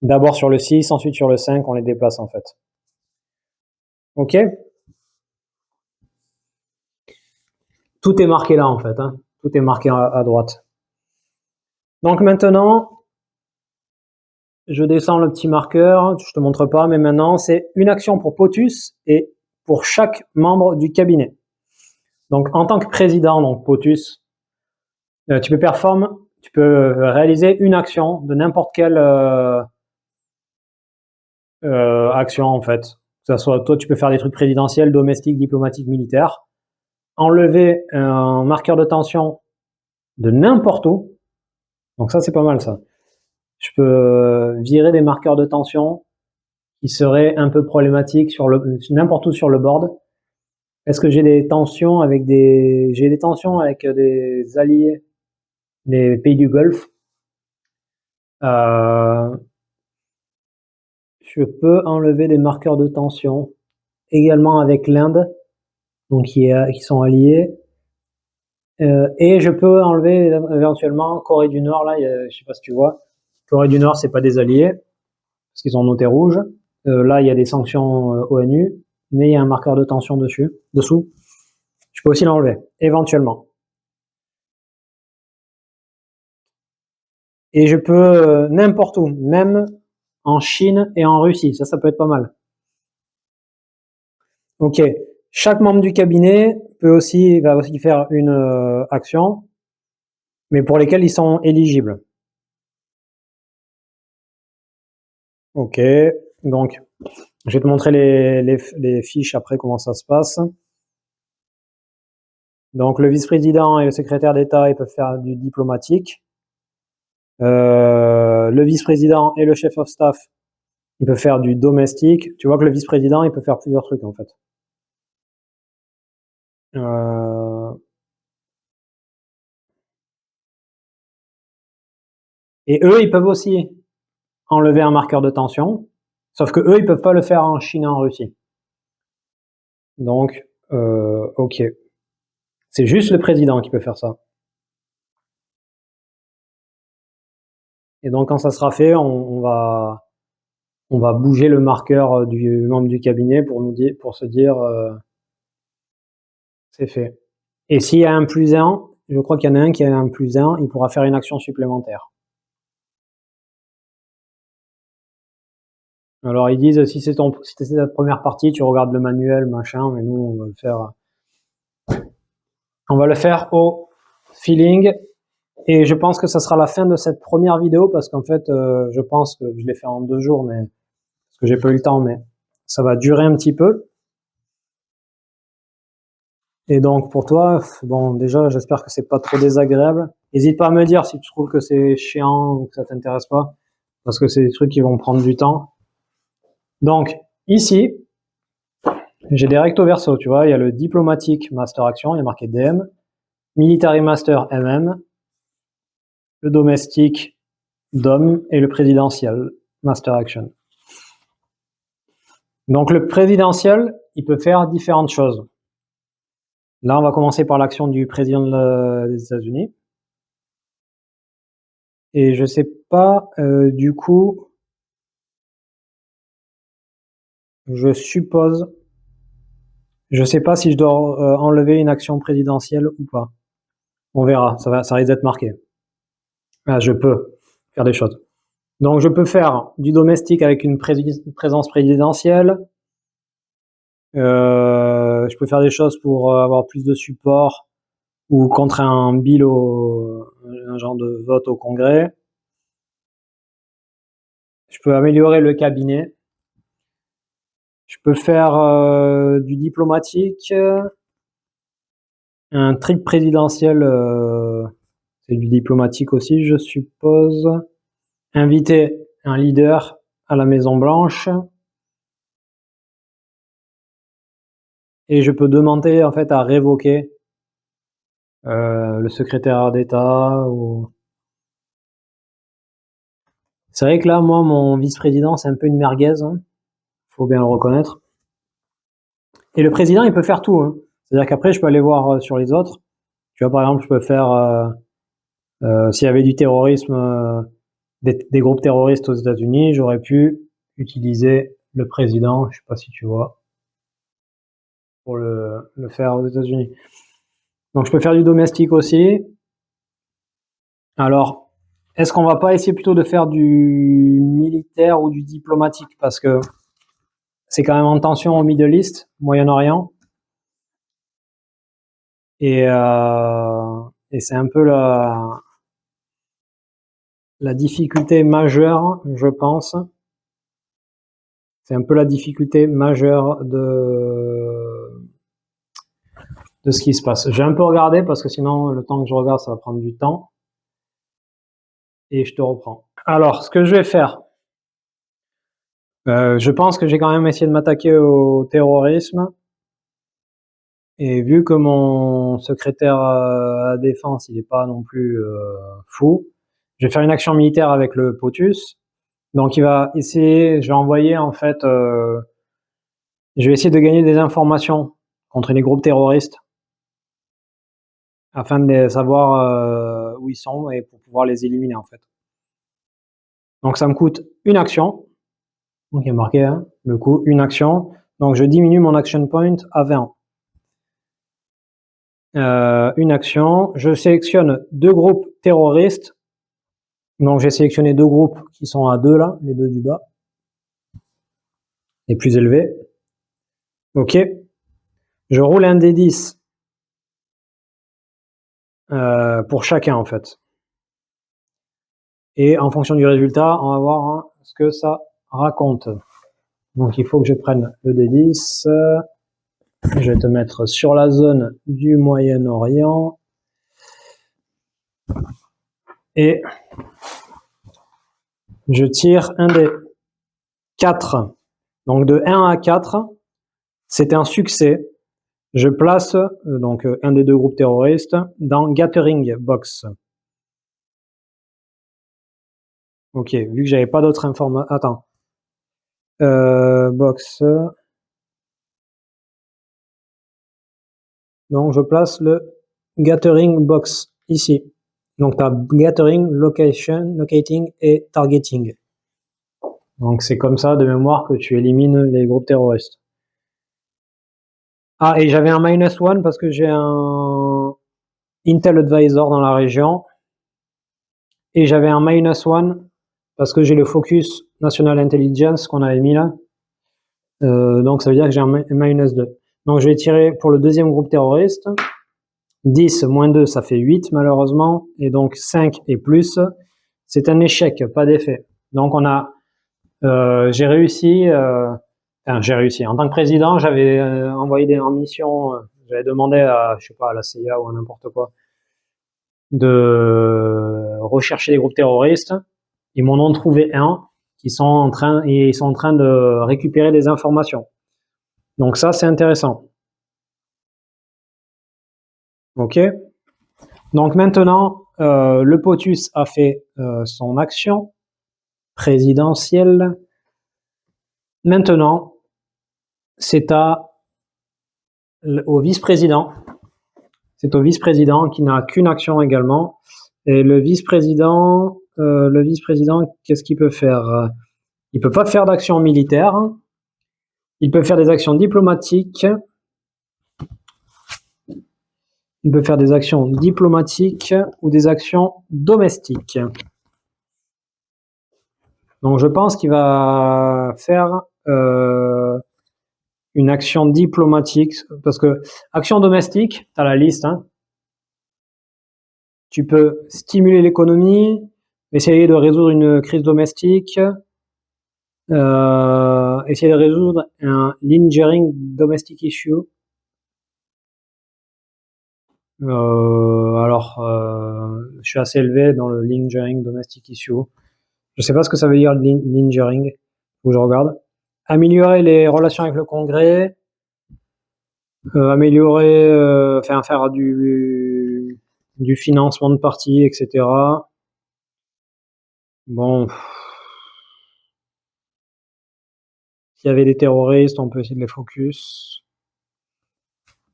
D'abord sur le 6, ensuite sur le 5, on les déplace, en fait. Ok? Tout est marqué là, en fait. Hein. Tout est marqué à droite. Donc maintenant, je descends le petit marqueur. Je te montre pas, mais maintenant, c'est une action pour POTUS et pour chaque membre du cabinet. Donc, en tant que président, donc POTUS, tu peux réaliser une action de n'importe quelle action, en fait. Que ça soit, toi, tu peux faire des trucs présidentiels, domestiques, diplomatiques, militaires. Enlever un marqueur de tension de n'importe où. Donc ça, c'est pas mal, ça. Je peux virer des marqueurs de tension qui seraient un peu problématiques n'importe où sur le board. Est-ce que j'ai des tensions avec des alliés, les pays du Golfe? Je peux enlever des marqueurs de tension également avec l'Inde, donc qui sont alliés. Et je peux enlever éventuellement Corée du Nord. Là, je sais pas si tu vois, Corée du Nord, c'est pas des alliés parce qu'ils ont noté rouge. Là, il y a des sanctions ONU, mais il y a un marqueur de tension dessous. Je peux aussi l'enlever, éventuellement. Et je peux n'importe où, même en Chine et en Russie. Ça peut être pas mal. Ok. Chaque membre du cabinet va aussi faire une action, mais pour lesquelles ils sont éligibles. Ok. Donc, je vais te montrer les fiches après, comment ça se passe. Donc, le vice-président et le secrétaire d'État, ils peuvent faire du diplomatique. Le vice-président et le chef of staff, il peut faire du domestique. Tu vois que le vice-président, il peut faire plusieurs trucs en fait. Et eux, ils peuvent aussi enlever un marqueur de tension, sauf que eux, ils peuvent pas le faire en Chine et en Russie. Donc, ok. C'est juste le président qui peut faire ça. Et donc, quand ça sera fait, on va bouger le marqueur du membre du cabinet pour se dire c'est fait. Et s'il y a un +1, je crois qu'il y en a un qui a un +1, il pourra faire une action supplémentaire. Alors ils disent si c'est ta première partie, tu regardes le manuel, machin, mais nous on va le faire. On va le faire au feeling. Et je pense que ça sera la fin de cette première vidéo parce qu'en fait, je pense que je l'ai fait en 2 jours, mais parce que j'ai pas eu le temps, mais ça va durer un petit peu. Et donc pour toi, bon déjà j'espère que c'est pas trop désagréable. N'hésite pas à me dire si tu trouves que c'est chiant ou que ça t'intéresse pas, parce que c'est des trucs qui vont prendre du temps. Donc ici, j'ai des recto verso, tu vois, il y a le diplomatique master action, il y a marqué DM, military master MM, le domestique DOM et le présidentiel master action. Donc le présidentiel, il peut faire différentes choses. Là, on va commencer par l'action du président des États-Unis. Et je sais pas, du coup, je suppose, je sais pas si je dois enlever une action présidentielle ou pas. On verra, ça risque d'être marqué. Ah, je peux faire des choses. Donc je peux faire du domestique avec une présence présidentielle. Je peux faire des choses pour avoir plus de support ou contre un bill un genre de vote au Congrès. Je peux améliorer le cabinet. Je peux faire du diplomatique. Un trick présidentiel, c'est du diplomatique aussi, je suppose. Inviter un leader à la Maison Blanche. Et je peux demander en fait à révoquer le secrétaire d'État ou... C'est vrai que là, moi, mon vice-président, c'est un peu une merguez, hein. Faut bien le reconnaître. Et le président, il peut faire tout, hein. C'est-à-dire qu'après, je peux aller voir sur les autres. Tu vois, par exemple, je peux faire s'il y avait du terrorisme, des groupes terroristes aux États-Unis, j'aurais pu utiliser le président, je sais pas si tu vois, pour le faire aux États-Unis. Donc je peux faire du domestique aussi. Alors, est-ce qu'on va pas essayer plutôt de faire du militaire ou du diplomatique, parce que c'est quand même en tension au Middle East, Moyen-Orient, et c'est un peu la difficulté majeure, je pense. C'est un peu la difficulté majeure de ce qui se passe. J'ai un peu regardé parce que sinon, le temps que je regarde, ça va prendre du temps. Et je te reprends. Alors, ce que je vais faire, je pense que j'ai quand même essayé de m'attaquer au terrorisme. Et vu que mon secrétaire à défense, il n'est pas non plus fou, je vais faire une action militaire avec le POTUS. Donc il va essayer, je vais envoyer en fait, je vais essayer de gagner des informations contre les groupes terroristes afin de savoir où ils sont et pour pouvoir les éliminer en fait. Donc ça me coûte une action. Donc il y a marqué hein, le coût, une action. Donc je diminue mon action point à 20. Une action. Je sélectionne 2 groupes terroristes. Donc j'ai sélectionné 2 groupes qui sont à 2 là, les 2 du bas. Les plus élevés. Ok. Je roule un D10 pour chacun en fait. Et en fonction du résultat, on va voir hein, ce que ça raconte. Donc il faut que je prenne le D10. Je vais te mettre sur la zone du Moyen-Orient. Et Je tire un des 4. Donc de 1 à 4, c'était un succès. Je place donc un des deux groupes terroristes dans Gathering Box. Ok, vu que j'avais pas d'autres informations. Attends. Box. Donc je place le Gathering Box ici. Donc tu as Gathering, Locating et Targeting. Donc c'est comme ça de mémoire que tu élimines les groupes terroristes. Ah, et j'avais un -1 parce que j'ai un Intel Advisor dans la région. Et j'avais un -1 parce que j'ai le Focus National Intelligence qu'on avait mis là. Donc ça veut dire que j'ai un -2. Donc je vais tirer pour le deuxième groupe terroriste. 10 moins 2, ça fait 8 malheureusement. Et donc 5 et plus, c'est un échec, pas d'effet. Donc on a, j'ai réussi, j'ai réussi. En tant que président, j'avais envoyé en mission, j'avais demandé à, je sais pas, à la CIA ou à n'importe quoi, de rechercher les groupes terroristes. Ils m'en ont trouvé un ils sont en train de récupérer des informations. Donc ça, c'est intéressant. Ok. Donc maintenant, le POTUS a fait son action présidentielle. Maintenant, c'est au vice-président. C'est au vice-président qui n'a qu'une action également. Et le vice-président, qu'est-ce qu'il peut faire? Il peut pas faire d'action militaire. Il peut faire des actions diplomatiques. Il peut faire des actions diplomatiques ou des actions domestiques. Donc je pense qu'il va faire une action diplomatique, parce que action domestique, tu as la liste, hein. Tu peux stimuler l'économie, essayer de résoudre une crise domestique, essayer de résoudre un lingering domestic issue. Alors, je suis assez élevé dans le lingering domestic issue. Je sais pas ce que ça veut dire lingering, faut que je regarde. Améliorer les relations avec le Congrès, améliorer, faire du financement de partis, etc. Bon, s'il y avait des terroristes, on peut essayer de les focus.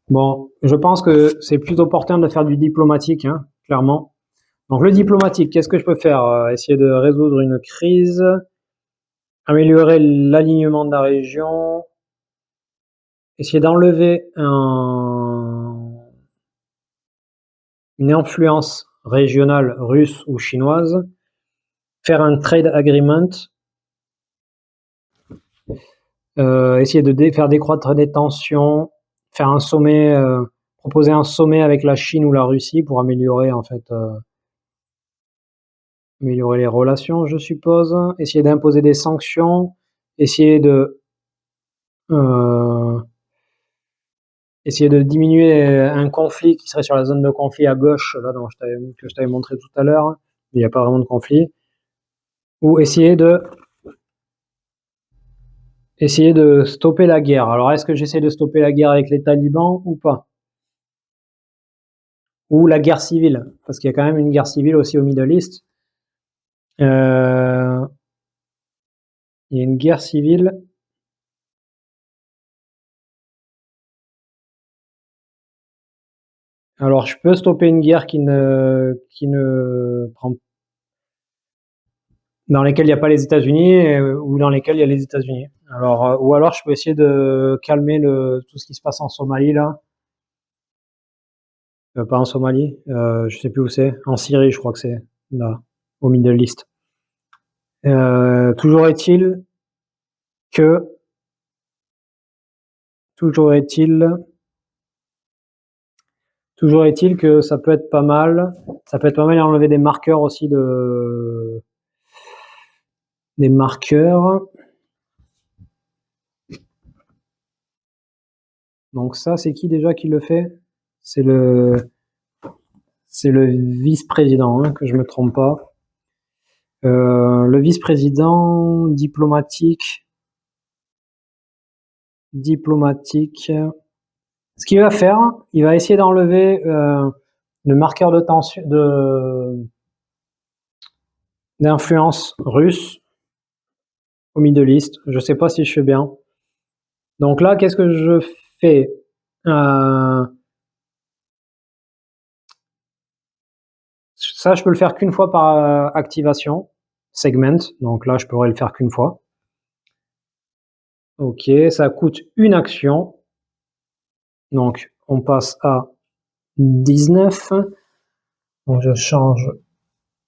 Bon, je pense que c'est plus opportun de faire du diplomatique, hein, clairement. Donc le diplomatique, qu'est-ce que je peux faire? Essayer de résoudre une crise, améliorer l'alignement de la région, essayer d'enlever une influence régionale russe ou chinoise, faire un trade agreement, essayer de faire décroître des tensions, faire un sommet, proposer un sommet avec la Chine ou la Russie pour améliorer en fait améliorer les relations, je suppose, essayer d'imposer des sanctions, essayer de diminuer un conflit qui serait sur la zone de conflit à gauche, là que je t'avais montré tout à l'heure, il n'y a pas vraiment de conflit, ou essayer de stopper la guerre. Alors est-ce que j'essaie de stopper la guerre avec les talibans ou pas? Ou la guerre civile, parce qu'il y a quand même une guerre civile aussi au Middle East. Il y a une guerre civile. Alors je peux stopper une guerre qui ne prend dans lesquelles il n'y a pas les États-Unis ou dans lesquelles il y a les États-Unis. Alors ou alors je peux essayer de calmer tout ce qui se passe en Somalie là. Pas en Somalie, je sais plus où c'est. En Syrie, je crois que c'est là, au Middle East. Toujours est-il que ça peut être pas mal. Ça peut être pas mal d'enlever des marqueurs aussi des marqueurs. Donc ça, c'est qui déjà qui le fait? C'est le vice-président, hein, que je me trompe pas. Le vice-président diplomatique. Ce qu'il va faire, il va essayer d'enlever le marqueur de tension d'influence russe au Middle East. Je sais pas si je fais bien. Donc là, qu'est-ce que je fais? Ça, je peux le faire qu'une fois par activation. Segment. Donc là, je pourrais le faire qu'une fois. Ok, ça coûte une action. Donc, on passe à 19. Donc, je change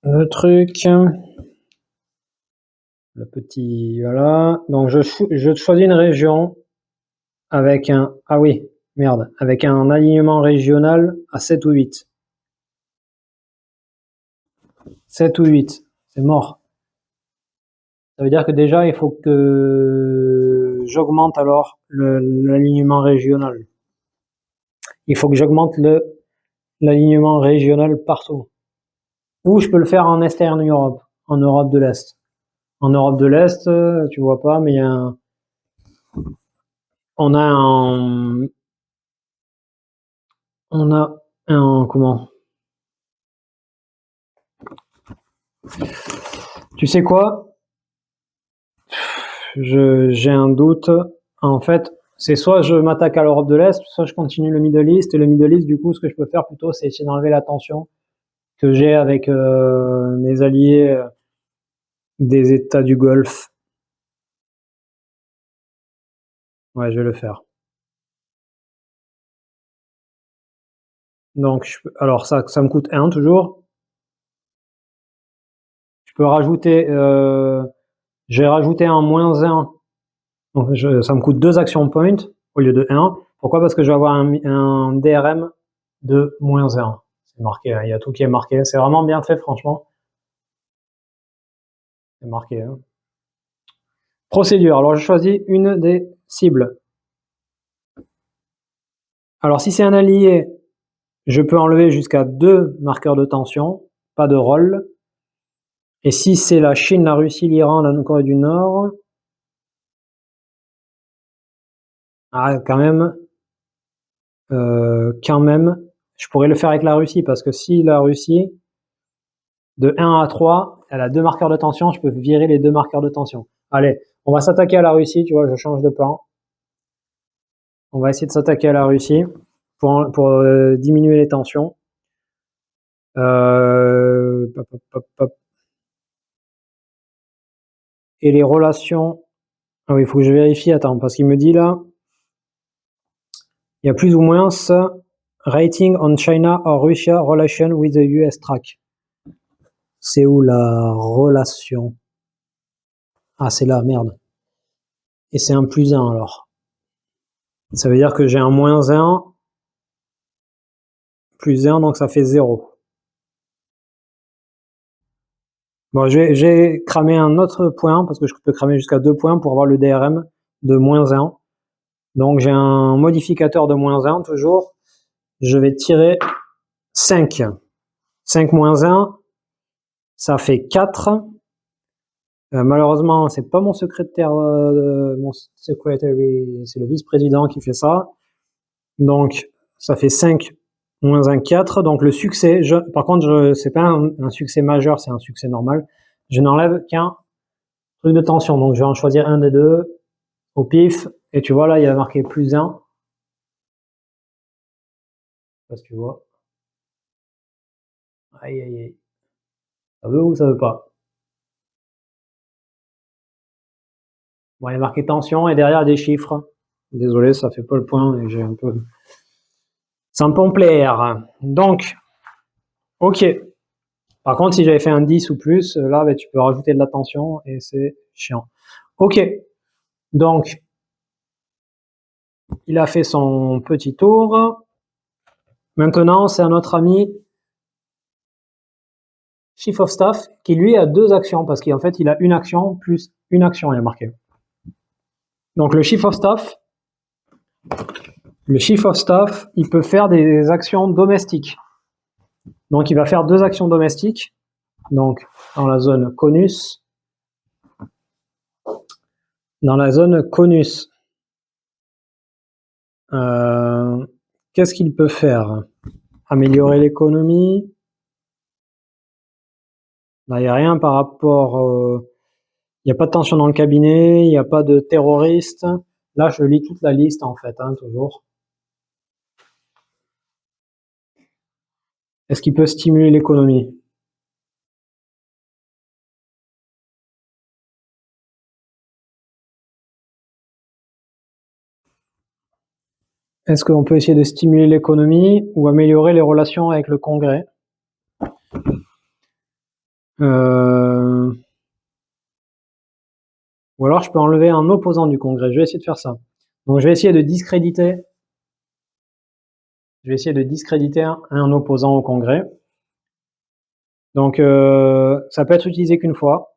le truc. Le petit, voilà. Donc, je choisis une région avec un, ah oui, merde, avec un alignement régional à 7 ou 8. 7 ou 8, c'est mort. Ça veut dire que déjà, il faut que j'augmente alors l'alignement régional. Il faut que j'augmente l'alignement régional partout. Ou je peux le faire en Eastern Europe, en Europe de l'Est. En Europe de l'Est, tu vois pas, mais il y a on a un, comment? Tu sais quoi? J'ai un doute. En fait, c'est soit je m'attaque à l'Europe de l'Est, soit je continue le Middle East. Et le Middle East, du coup, ce que je peux faire plutôt, c'est essayer d'enlever la tension que j'ai avec mes alliés des États du Golfe. Ouais, je vais le faire. Donc, alors ça me coûte 1 toujours. Je peux rajouter, j'ai rajouté un -1. Donc, ça me coûte 2 action points au lieu de 1. Pourquoi? Parce que je vais avoir un DRM de -1. C'est marqué, hein, il y a tout qui est marqué. C'est vraiment bien fait, franchement. C'est marqué. Hein. Procédure. Alors, je choisis une des cibles. Alors, si c'est un allié, je peux enlever jusqu'à 2 marqueurs de tension, pas de rôle. Et si c'est la Chine, la Russie, l'Iran, la Corée du Nord, quand même, je pourrais le faire avec la Russie, parce que si la Russie, de 1 à 3, elle a 2 marqueurs de tension, je peux virer les 2 marqueurs de tension. Allez, on va s'attaquer à la Russie, tu vois, je change de plan. On va essayer de s'attaquer à la Russie pour diminuer les tensions. Et les relations... Ah oui, il faut que je vérifie, attends, parce qu'il me dit là, il y a plus ou moins rating on China or Russia relation with the US track. C'est où la relation? Ah, c'est là, merde. Et c'est un +1 alors. Ça veut dire que j'ai un -1, +1, donc ça fait 0. Bon, j'ai cramé un autre point, parce que je peux cramer jusqu'à 2 points pour avoir le DRM de -1. Donc j'ai un modificateur de -1 toujours. Je vais tirer 5. 5 -1, ça fait 4. Malheureusement, c'est pas mon secrétaire, mon secretary, c'est le vice-président qui fait ça. Donc, ça fait 5 -1, 4. Donc, le succès, par contre, c'est pas un succès majeur, c'est un succès normal. Je n'enlève qu'un truc de tension. Donc, je vais en choisir un des deux au pif. Et tu vois, là, il y a marqué +1. Je sais pas si tu vois. Aïe, aïe, aïe. Ça veut ou ça veut pas? Bon, il y a marqué tension et derrière des chiffres. Désolé, ça fait pas le point et j'ai un peu... Ça me plaire. Donc, ok. Par contre, si j'avais fait un 10 ou plus, là, tu peux rajouter de la tension et c'est chiant. Ok. Donc, il a fait son petit tour. Maintenant, c'est un autre ami, Chief of Staff, qui lui a 2 actions, parce qu'en fait, il a une action plus une action, il y a marqué. Donc, le Chief of Staff, il peut faire des actions domestiques. Donc, il va faire 2 actions domestiques. Donc, dans la zone conus. Dans la zone conus, qu'est-ce qu'il peut faire? Améliorer l'économie. Là, il n'y a rien par rapport... il n'y a pas de tension dans le cabinet, il n'y a pas de terroristes. Là, je lis toute la liste, en fait, hein, toujours. Est-ce qu'il peut stimuler l'économie? Est-ce qu'on peut essayer de stimuler l'économie ou améliorer les relations avec le Congrès? Ou alors je peux enlever un opposant du Congrès. Je vais essayer de faire ça. Donc je vais essayer de discréditer. Je vais essayer de discréditer un opposant au Congrès. Donc ça peut être utilisé qu'une fois.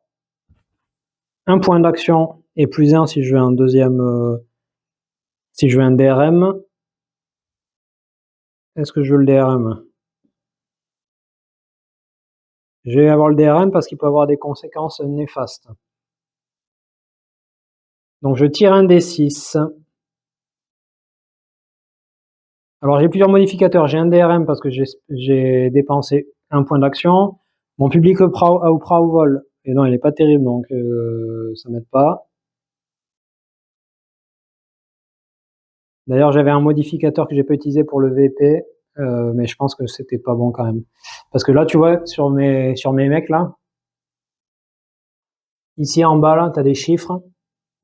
Un point d'action et plus 1 si je veux un deuxième. Si je veux un DRM. Est-ce que je veux le DRM? Je vais avoir le DRM parce qu'il peut avoir des conséquences néfastes. Donc je tire un D6. Alors j'ai plusieurs modificateurs. J'ai un DRM parce que j'ai dépensé un point d'action. Mon public au vol. Et non, il n'est pas terrible, donc ça m'aide pas. D'ailleurs, j'avais un modificateur que j'ai pas utilisé pour le VP, mais je pense que c'était pas bon quand même. Parce que là, tu vois, sur mes mecs là, ici en bas là, tu as des chiffres.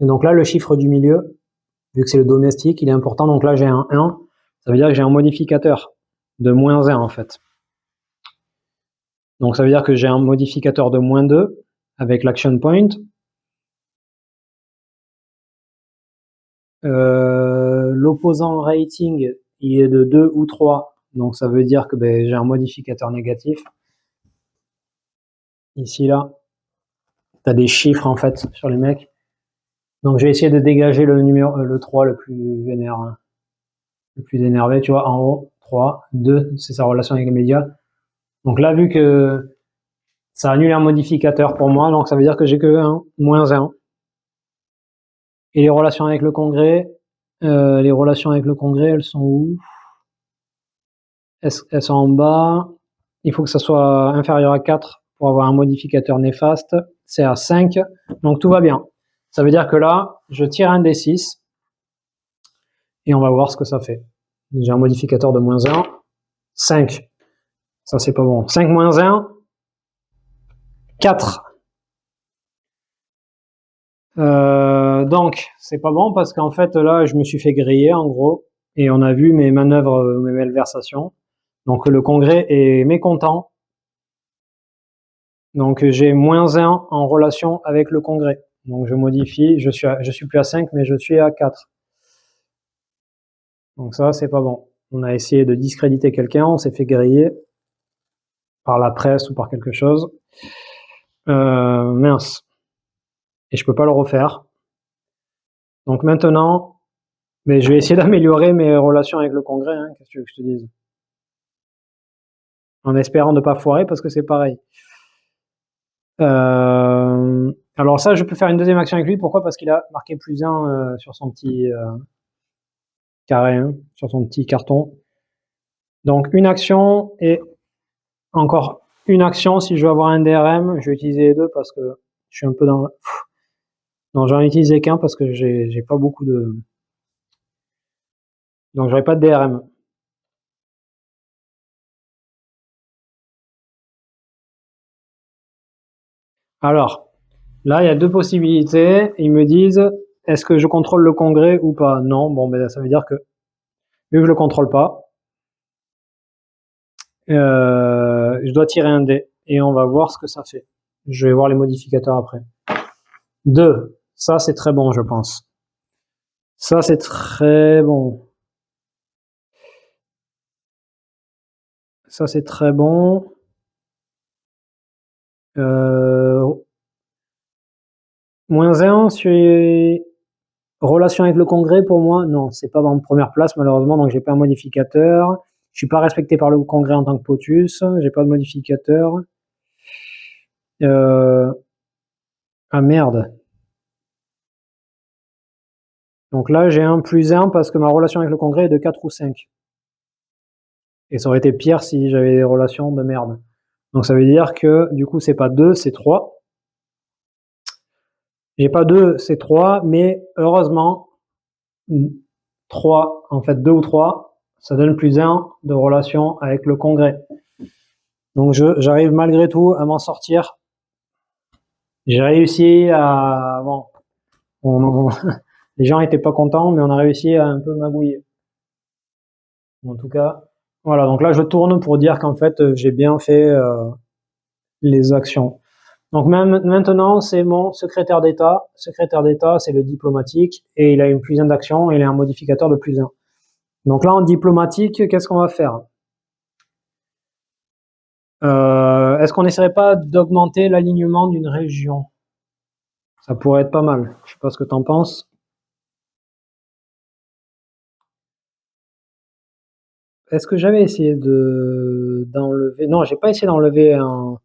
Et donc là, le chiffre du milieu, vu que c'est le domestique, il est important. Donc là, j'ai un 1. Ça veut dire que j'ai un modificateur de moins 1 en fait. Donc ça veut dire que j'ai un modificateur de moins 2 avec l'action point. L'opposant rating, il est de 2 ou 3. Donc ça veut dire que j'ai un modificateur négatif. Ici, là, tu as des chiffres en fait sur les mecs. Donc je vais essayer de dégager le 3 le plus énervé. Le plus énervé, tu vois, en haut, 3, 2, c'est sa relation avec les médias. Donc là, vu que ça annule un modificateur pour moi, donc ça veut dire que j'ai que 1, moins 1. Et les relations avec le Congrès, elles sont où? Elles sont en bas. Il faut que ça soit inférieur à 4 pour avoir un modificateur néfaste. C'est à 5, donc tout va bien. Ça veut dire que là, je tire un D6 et on va voir ce que ça fait. J'ai un modificateur de moins 1, 5. Ça, c'est pas bon. 5 moins 1, 4. Donc, c'est pas bon parce qu'en fait, là, je me suis fait griller, en gros, et on a vu mes manœuvres, mes malversations. Donc, le Congrès est mécontent. Donc, j'ai moins 1 en relation avec le Congrès. Donc, je modifie, je suis plus à 5, mais je suis à 4. Donc ça, c'est pas bon. On a essayé de discréditer quelqu'un, on s'est fait griller par la presse ou par quelque chose. Mince. Et je peux pas le refaire. Donc maintenant, mais je vais essayer d'améliorer mes relations avec le Congrès, hein, qu'est-ce que tu veux que je te dise? En espérant ne pas foirer, parce que c'est pareil. Alors ça, je peux faire une deuxième action avec lui. Pourquoi? Parce qu'il a marqué plus 1 sur son petit carré, hein, sur son petit carton. Donc une action et encore une action. Si je veux avoir un DRM, je vais utiliser les deux parce que je suis un peu dans... Non, j'en ai utilisé qu'un parce que j'ai pas beaucoup de... Donc j'aurai pas de DRM. Alors, là, il y a deux possibilités. Ils me disent, est-ce que je contrôle le Congrès ou pas? Non, bon, ben ça veut dire que, vu que je le contrôle pas, je dois tirer un dé et on va voir ce que ça fait. Je vais voir les modificateurs après. 2, ça c'est très bon, je pense. Ça c'est très bon. Ça c'est très bon. Moins 1 sur relation avec le Congrès, pour moi, non, c'est pas en première place malheureusement, donc j'ai pas un modificateur. Je suis pas respecté par le Congrès en tant que POTUS, j'ai pas de modificateur. Ah merde. Donc là, j'ai un +1 parce que ma relation avec le Congrès est de 4 ou 5. Et ça aurait été pire si j'avais des relations de merde. Donc ça veut dire que du coup, c'est pas 2, c'est 3. J'ai pas 2, c'est 3, mais heureusement, 3, en fait 2 ou 3, ça donne +1 de relation avec le Congrès. Donc j'arrive malgré tout à m'en sortir. J'ai réussi à... Bon, les gens étaient pas contents, mais on a réussi à un peu magouiller. En tout cas, voilà. Donc là, je tourne pour dire qu'en fait, j'ai bien fait les actions. Donc maintenant, c'est mon secrétaire d'État. Secrétaire d'État, c'est le diplomatique, et il a une +1 d'action, et il a un modificateur de +1. Donc là, en diplomatique, qu'est-ce qu'on va faire? Est-ce qu'on n'essaierait pas d'augmenter l'alignement d'une région? Ça pourrait être pas mal. Je sais pas ce que t'en penses. Est-ce que j'avais essayé d'enlever... Non, j'ai pas essayé d'enlever un...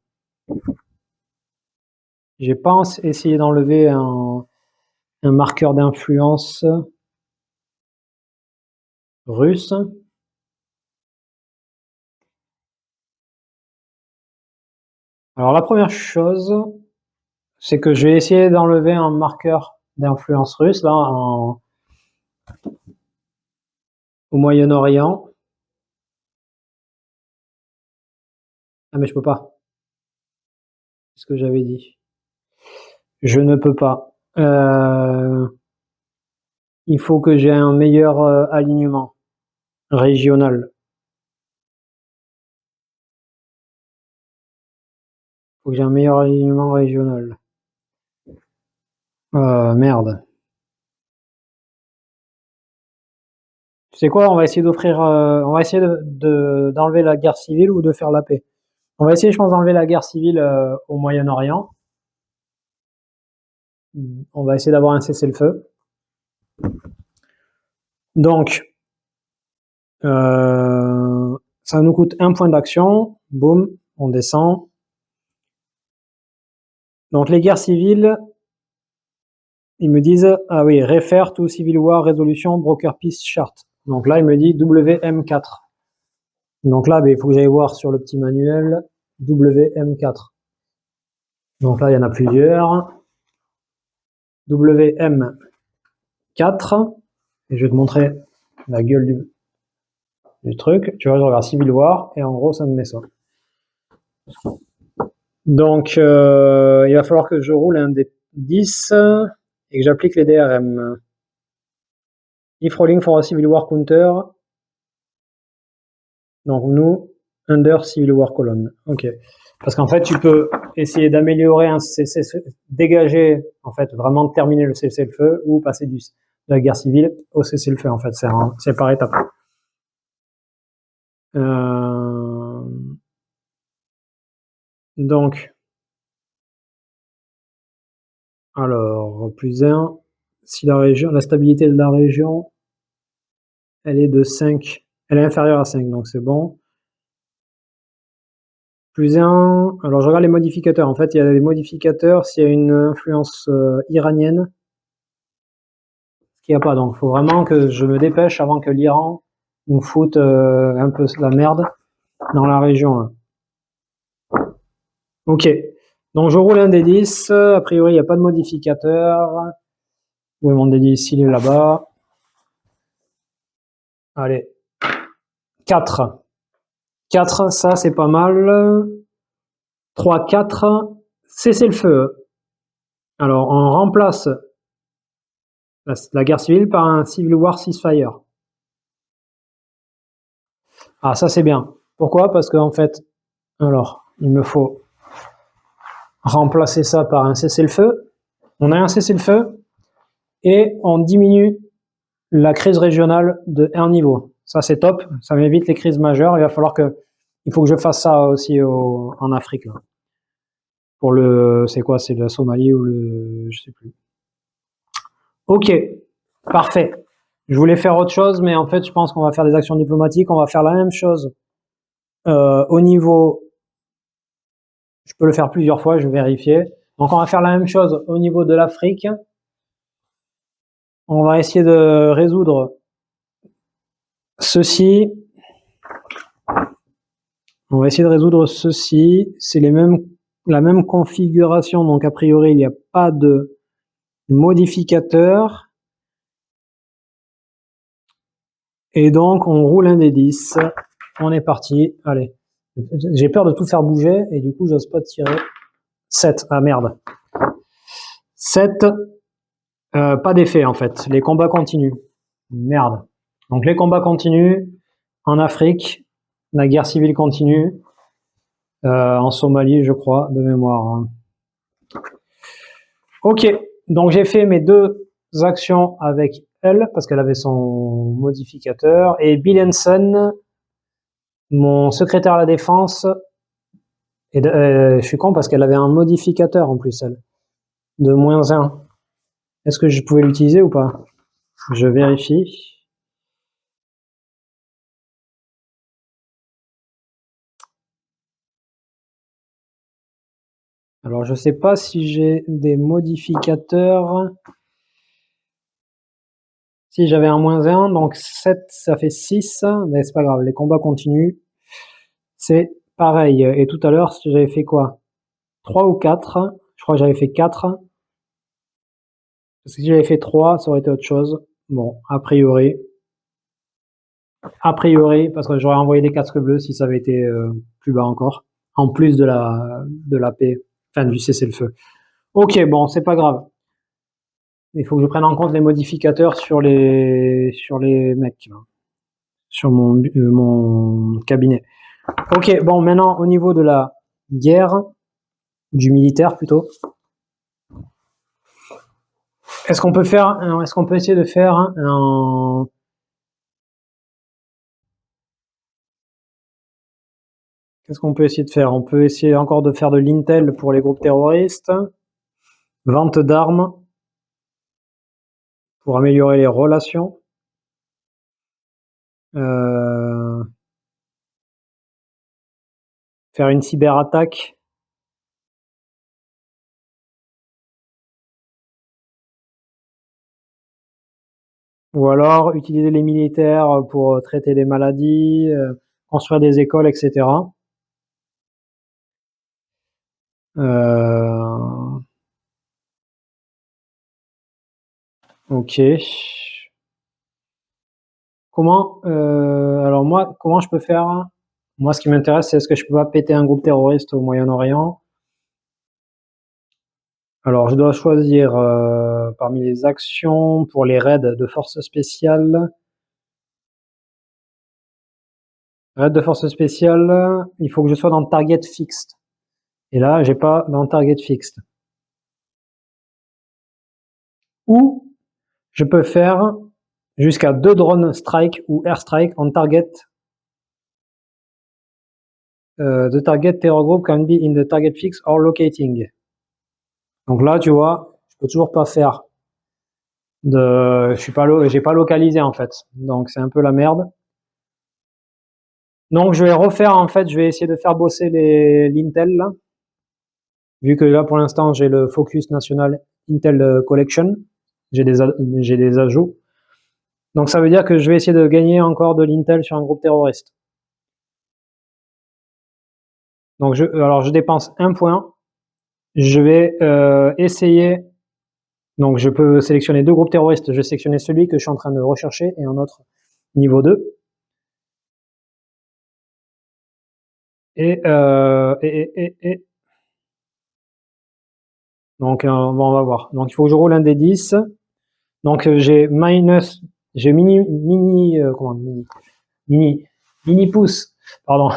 J'ai pas essayé d'enlever un marqueur d'influence russe. Alors la première chose, c'est que je vais essayer d'enlever un marqueur d'influence russe là au Moyen-Orient. Ah mais je peux pas. C'est ce que j'avais dit. Je ne peux pas. Il faut que j'ai un meilleur alignement régional. Il faut que j'ai un meilleur alignement régional. Merde. Tu sais quoi, on va essayer on va essayer d'enlever la guerre civile ou de faire la paix. On va essayer, je pense, d'enlever la guerre civile au Moyen-Orient. On va essayer d'avoir un cessez-le-feu. Donc, ça nous coûte 1 point d'action. Boum, on descend. Donc, les guerres civiles, ils me disent, ah oui, Refer to Civil War Resolution Broker Peace Chart. Donc là, il me dit WM4. Donc là, il faut que j'aille voir sur le petit manuel WM4. Donc là, il y en a plusieurs. WM4. Et je vais te montrer la gueule du truc. Tu vois, je regarde Civil War et en gros, ça me met ça. Donc, il va falloir que je roule un des 10 et que j'applique les DRM. If rolling for a Civil War counter. Donc, nous, under Civil War column. Ok. Parce qu'en fait, tu peux essayer d'améliorer dégager, en fait, vraiment terminer le cessez-le-feu ou passer de la guerre civile au cessez-le-feu, en fait. C'est par étapes. Donc, alors, +1, si la stabilité de la région, elle est de 5, elle est inférieure à 5, donc c'est bon. +1, alors je regarde les modificateurs. En fait, il y a des modificateurs s'il y a une influence iranienne, ce qu'il n'y a pas. Donc, il faut vraiment que je me dépêche avant que l'Iran nous foute un peu la merde dans la région. Là. Ok, donc je roule un des 10. A priori, il n'y a pas de modificateur. Où est mon des 10? Il est là-bas. Allez, 4. 4, ça c'est pas mal. 3, 4, cessez le feu. Alors, on remplace la guerre civile par un Civil War ceasefire. Ah, ça c'est bien. Pourquoi? Parce qu'en fait, alors, il me faut remplacer ça par un cessez-le-feu. On a un cessez-le-feu et on diminue la crise régionale de 1 niveau. Ça c'est top, ça m'évite les crises majeures. Il faut que je fasse ça aussi en Afrique. Là. Pour c'est quoi? C'est la Somalie ou je sais plus. Ok, parfait. Je voulais faire autre chose, mais en fait, je pense qu'on va faire des actions diplomatiques. On va faire la même chose au niveau... Je peux le faire plusieurs fois, je vais vérifier. Donc on va faire la même chose au niveau de l'Afrique. On va essayer de résoudre ceci. On va essayer de résoudre ceci. C'est la même configuration, donc a priori il n'y a pas de modificateur. Et donc on roule un des 10. On est parti. Allez. J'ai peur de tout faire bouger et du coup j'ose pas tirer. 7. Ah merde. 7. Pas d'effet en fait. Les combats continuent. Merde. Donc les combats continuent en Afrique. La guerre civile continue. En Somalie, je crois, de mémoire. Hein. Ok. Donc j'ai fait mes 2 actions avec elle parce qu'elle avait son modificateur. Et Bill Henson, mon secrétaire à la défense, et je suis con parce qu'elle avait un modificateur en plus, elle, de -1. Est-ce que je pouvais l'utiliser ou pas? Je vérifie. Alors, je sais pas si j'ai des modificateurs. Si j'avais un -1, donc 7, ça fait 6, mais c'est pas grave, les combats continuent. C'est pareil. Et tout à l'heure, j'avais fait quoi? 3 ou 4? Je crois que j'avais fait 4. Parce que si j'avais fait 3, ça aurait été autre chose. Bon, a priori. A priori, parce que j'aurais envoyé des casques bleus si ça avait été plus bas encore. En plus de la paix, enfin du cessez-le-feu. Ok, bon, c'est pas grave. Il faut que je prenne en compte les modificateurs sur les mecs, là, sur mon cabinet. Ok, bon, maintenant au niveau de la guerre, du militaire plutôt. Est-ce qu'on peut essayer de faire un Qu'est-ce qu'on peut essayer de faire? On peut essayer encore de faire de l'intel pour les groupes terroristes. Vente d'armes pour améliorer les relations. Faire une cyberattaque. Ou alors utiliser les militaires pour traiter des maladies, construire des écoles, etc. Ok. Alors moi, comment je peux faire? Moi, ce qui m'intéresse, c'est est-ce que je peux pas péter un groupe terroriste au Moyen-Orient? Alors, je dois choisir parmi les actions pour les raids de forces spéciales. Raid de forces spéciales, il faut que je sois dans target fixed. Et là, j'ai pas dans target fixed. Ou je peux faire jusqu'à 2 drones strike ou airstrike on target. The target terror group can be in the target fix or locating. Donc là, tu vois, je peux toujours pas faire j'ai pas localisé en fait. Donc c'est un peu la merde. Donc je vais refaire en fait, je vais essayer de faire bosser l'intel là. Vu que là pour l'instant j'ai le focus national Intel Collection, j'ai des ajouts. Donc ça veut dire que je vais essayer de gagner encore de l'intel sur un groupe terroriste. Donc alors je dépense 1 point. Je vais essayer. Donc je peux sélectionner 2 groupes terroristes. Je vais sélectionner celui que je suis en train de rechercher et un autre niveau 2. Donc bon, on va voir. Donc il faut que je roule un des 10. Donc j'ai mini pouce, pardon.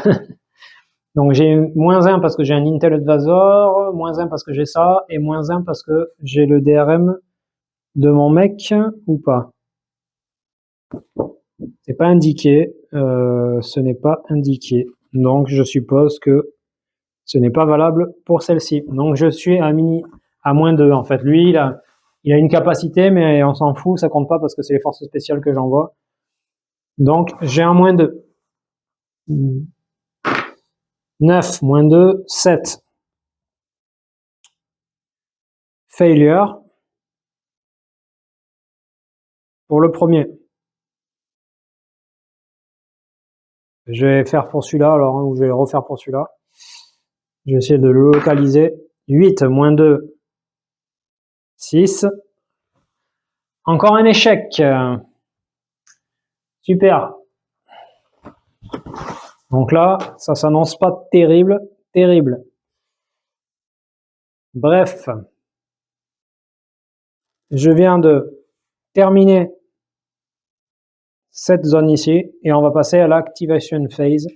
Donc j'ai -1 parce que j'ai un Intel Advisor, -1 parce que j'ai ça, et -1 parce que j'ai le DRM de mon mec, ou pas. C'est pas indiqué, ce n'est pas indiqué. Donc je suppose que ce n'est pas valable pour celle-ci. Donc je suis à -2 en fait. Lui, il a une capacité, mais on s'en fout, ça compte pas parce que c'est les forces spéciales que j'envoie. Donc j'ai un -2. 9, -2, 7. failure pour le premier. Je vais faire pour celui-là alors, ou je vais le refaire pour celui-là. Je vais essayer de le localiser. 8 moins 2, 6. Encore un échec. Super. Donc là, ça s'annonce pas terrible. Bref. Je viens de terminer cette zone ici et on va passer à l'activation phase.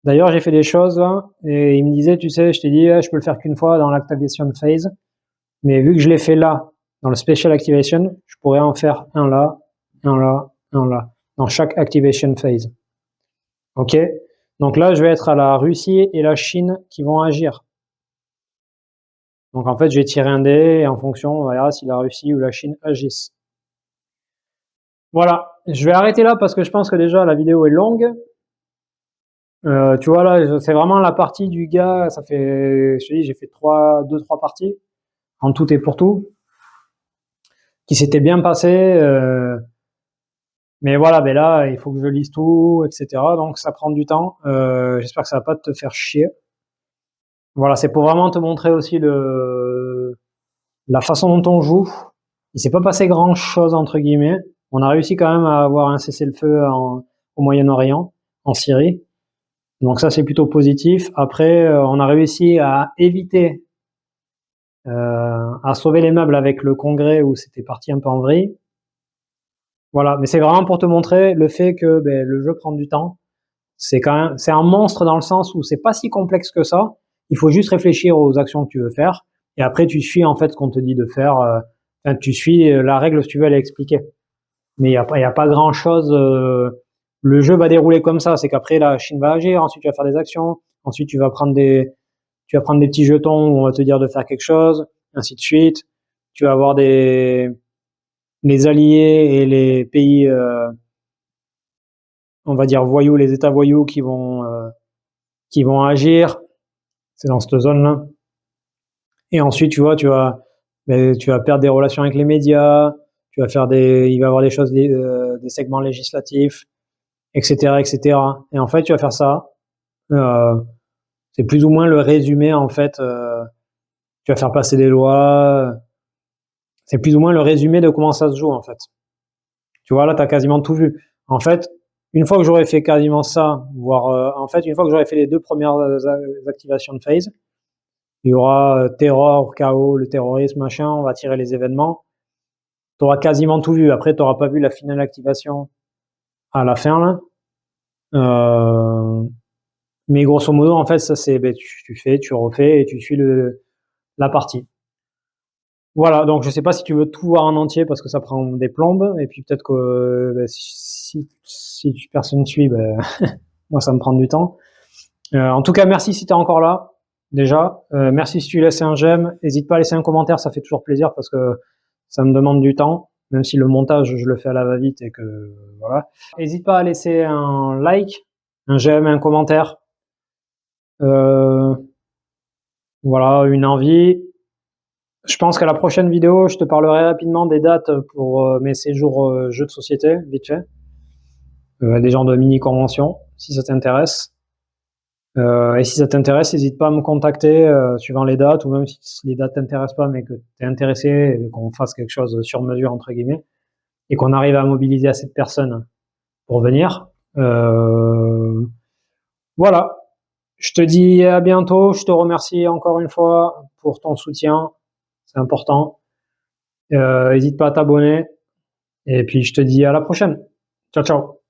D'ailleurs, j'ai fait des choses là, et il me disait, tu sais, je t'ai dit, je peux le faire qu'une fois dans l'activation phase, mais vu que je l'ai fait là, dans le special activation, je pourrais en faire un là, dans chaque activation phase. Ok? Donc là, je vais être à la Russie et la Chine qui vont agir. Donc en fait, je vais tirer un dé et en fonction, on verra si la Russie ou la Chine agissent. Voilà, je vais arrêter là parce que je pense que déjà la vidéo est longue. Tu vois là, c'est vraiment la partie du gars, ça fait, je te dis, j'ai fait 2-3 parties, en tout et pour tout, qui s'étaient bien passées, mais voilà, ben là, il faut que je lise tout, etc. Donc ça prend du temps, j'espère que ça va pas te faire chier. Voilà, c'est pour vraiment te montrer aussi la façon dont on joue. Il s'est pas passé grand chose, entre guillemets. On a réussi quand même à avoir un cessez-le-feu au Moyen-Orient, en Syrie. Donc ça, c'est plutôt positif. Après, on a réussi à éviter, à sauver les meubles avec le congrès où c'était parti un peu en vrille. Voilà, mais c'est vraiment pour te montrer le fait que le jeu prend du temps. C'est un monstre dans le sens où c'est pas si complexe que ça. Il faut juste réfléchir aux actions que tu veux faire. Et après, tu suis en fait ce qu'on te dit de faire. Enfin, tu suis la règle si tu veux, elle est expliquée. Mais il y a pas grand chose. Le jeu va dérouler comme ça. C'est qu'après la Chine va agir, ensuite tu vas faire des actions, ensuite tu vas prendre des petits jetons où on va te dire de faire quelque chose, ainsi de suite. Tu vas avoir les alliés et les pays, on va dire voyous, les États voyous qui vont agir. C'est dans cette zone-là. Et ensuite, tu vois, tu vas perdre des relations avec les médias. Il va y avoir des choses, des segments législatifs, etc., etc. Et en fait, tu vas faire ça. C'est plus ou moins le résumé, en fait. Tu vas faire passer des lois. C'est plus ou moins le résumé de comment ça se joue, en fait. Tu vois, là, tu as quasiment tout vu. En fait, une fois que j'aurais fait quasiment ça, voire en fait, une fois que j'aurais fait les 2 premières activations de phase, il y aura terror, chaos, le terrorisme, machin, on va tirer les événements. Tu auras quasiment tout vu. Après, tu n'auras pas vu la finale activation à la fin, là. Mais grosso modo, en fait, ça c'est, tu fais, tu refais et tu suis la partie. Voilà, donc je sais pas si tu veux tout voir en entier parce que ça prend des plombes et puis peut-être que si personne suit, moi ça me prend du temps. En tout cas, merci si tu es encore là déjà. Merci si tu laisses un j'aime. N'hésite pas à laisser un commentaire, ça fait toujours plaisir parce que ça me demande du temps, même si le montage je le fais à la va-vite et que voilà. N'hésite pas à laisser un like, un j'aime, un commentaire. Voilà, une envie. Je pense qu'à la prochaine vidéo, je te parlerai rapidement des dates pour mes séjours jeux de société, vite fait. Des genres de mini-conventions, si ça t'intéresse. Et si ça t'intéresse, n'hésite pas à me contacter suivant les dates, ou même si les dates t'intéressent pas, mais que tu es intéressé et qu'on fasse quelque chose sur mesure, entre guillemets, et qu'on arrive à mobiliser assez de personnes pour venir. Voilà. Je te dis à bientôt. Je te remercie encore une fois pour ton soutien. C'est important. N'hésite pas à t'abonner. Et puis, je te dis à la prochaine. Ciao, ciao.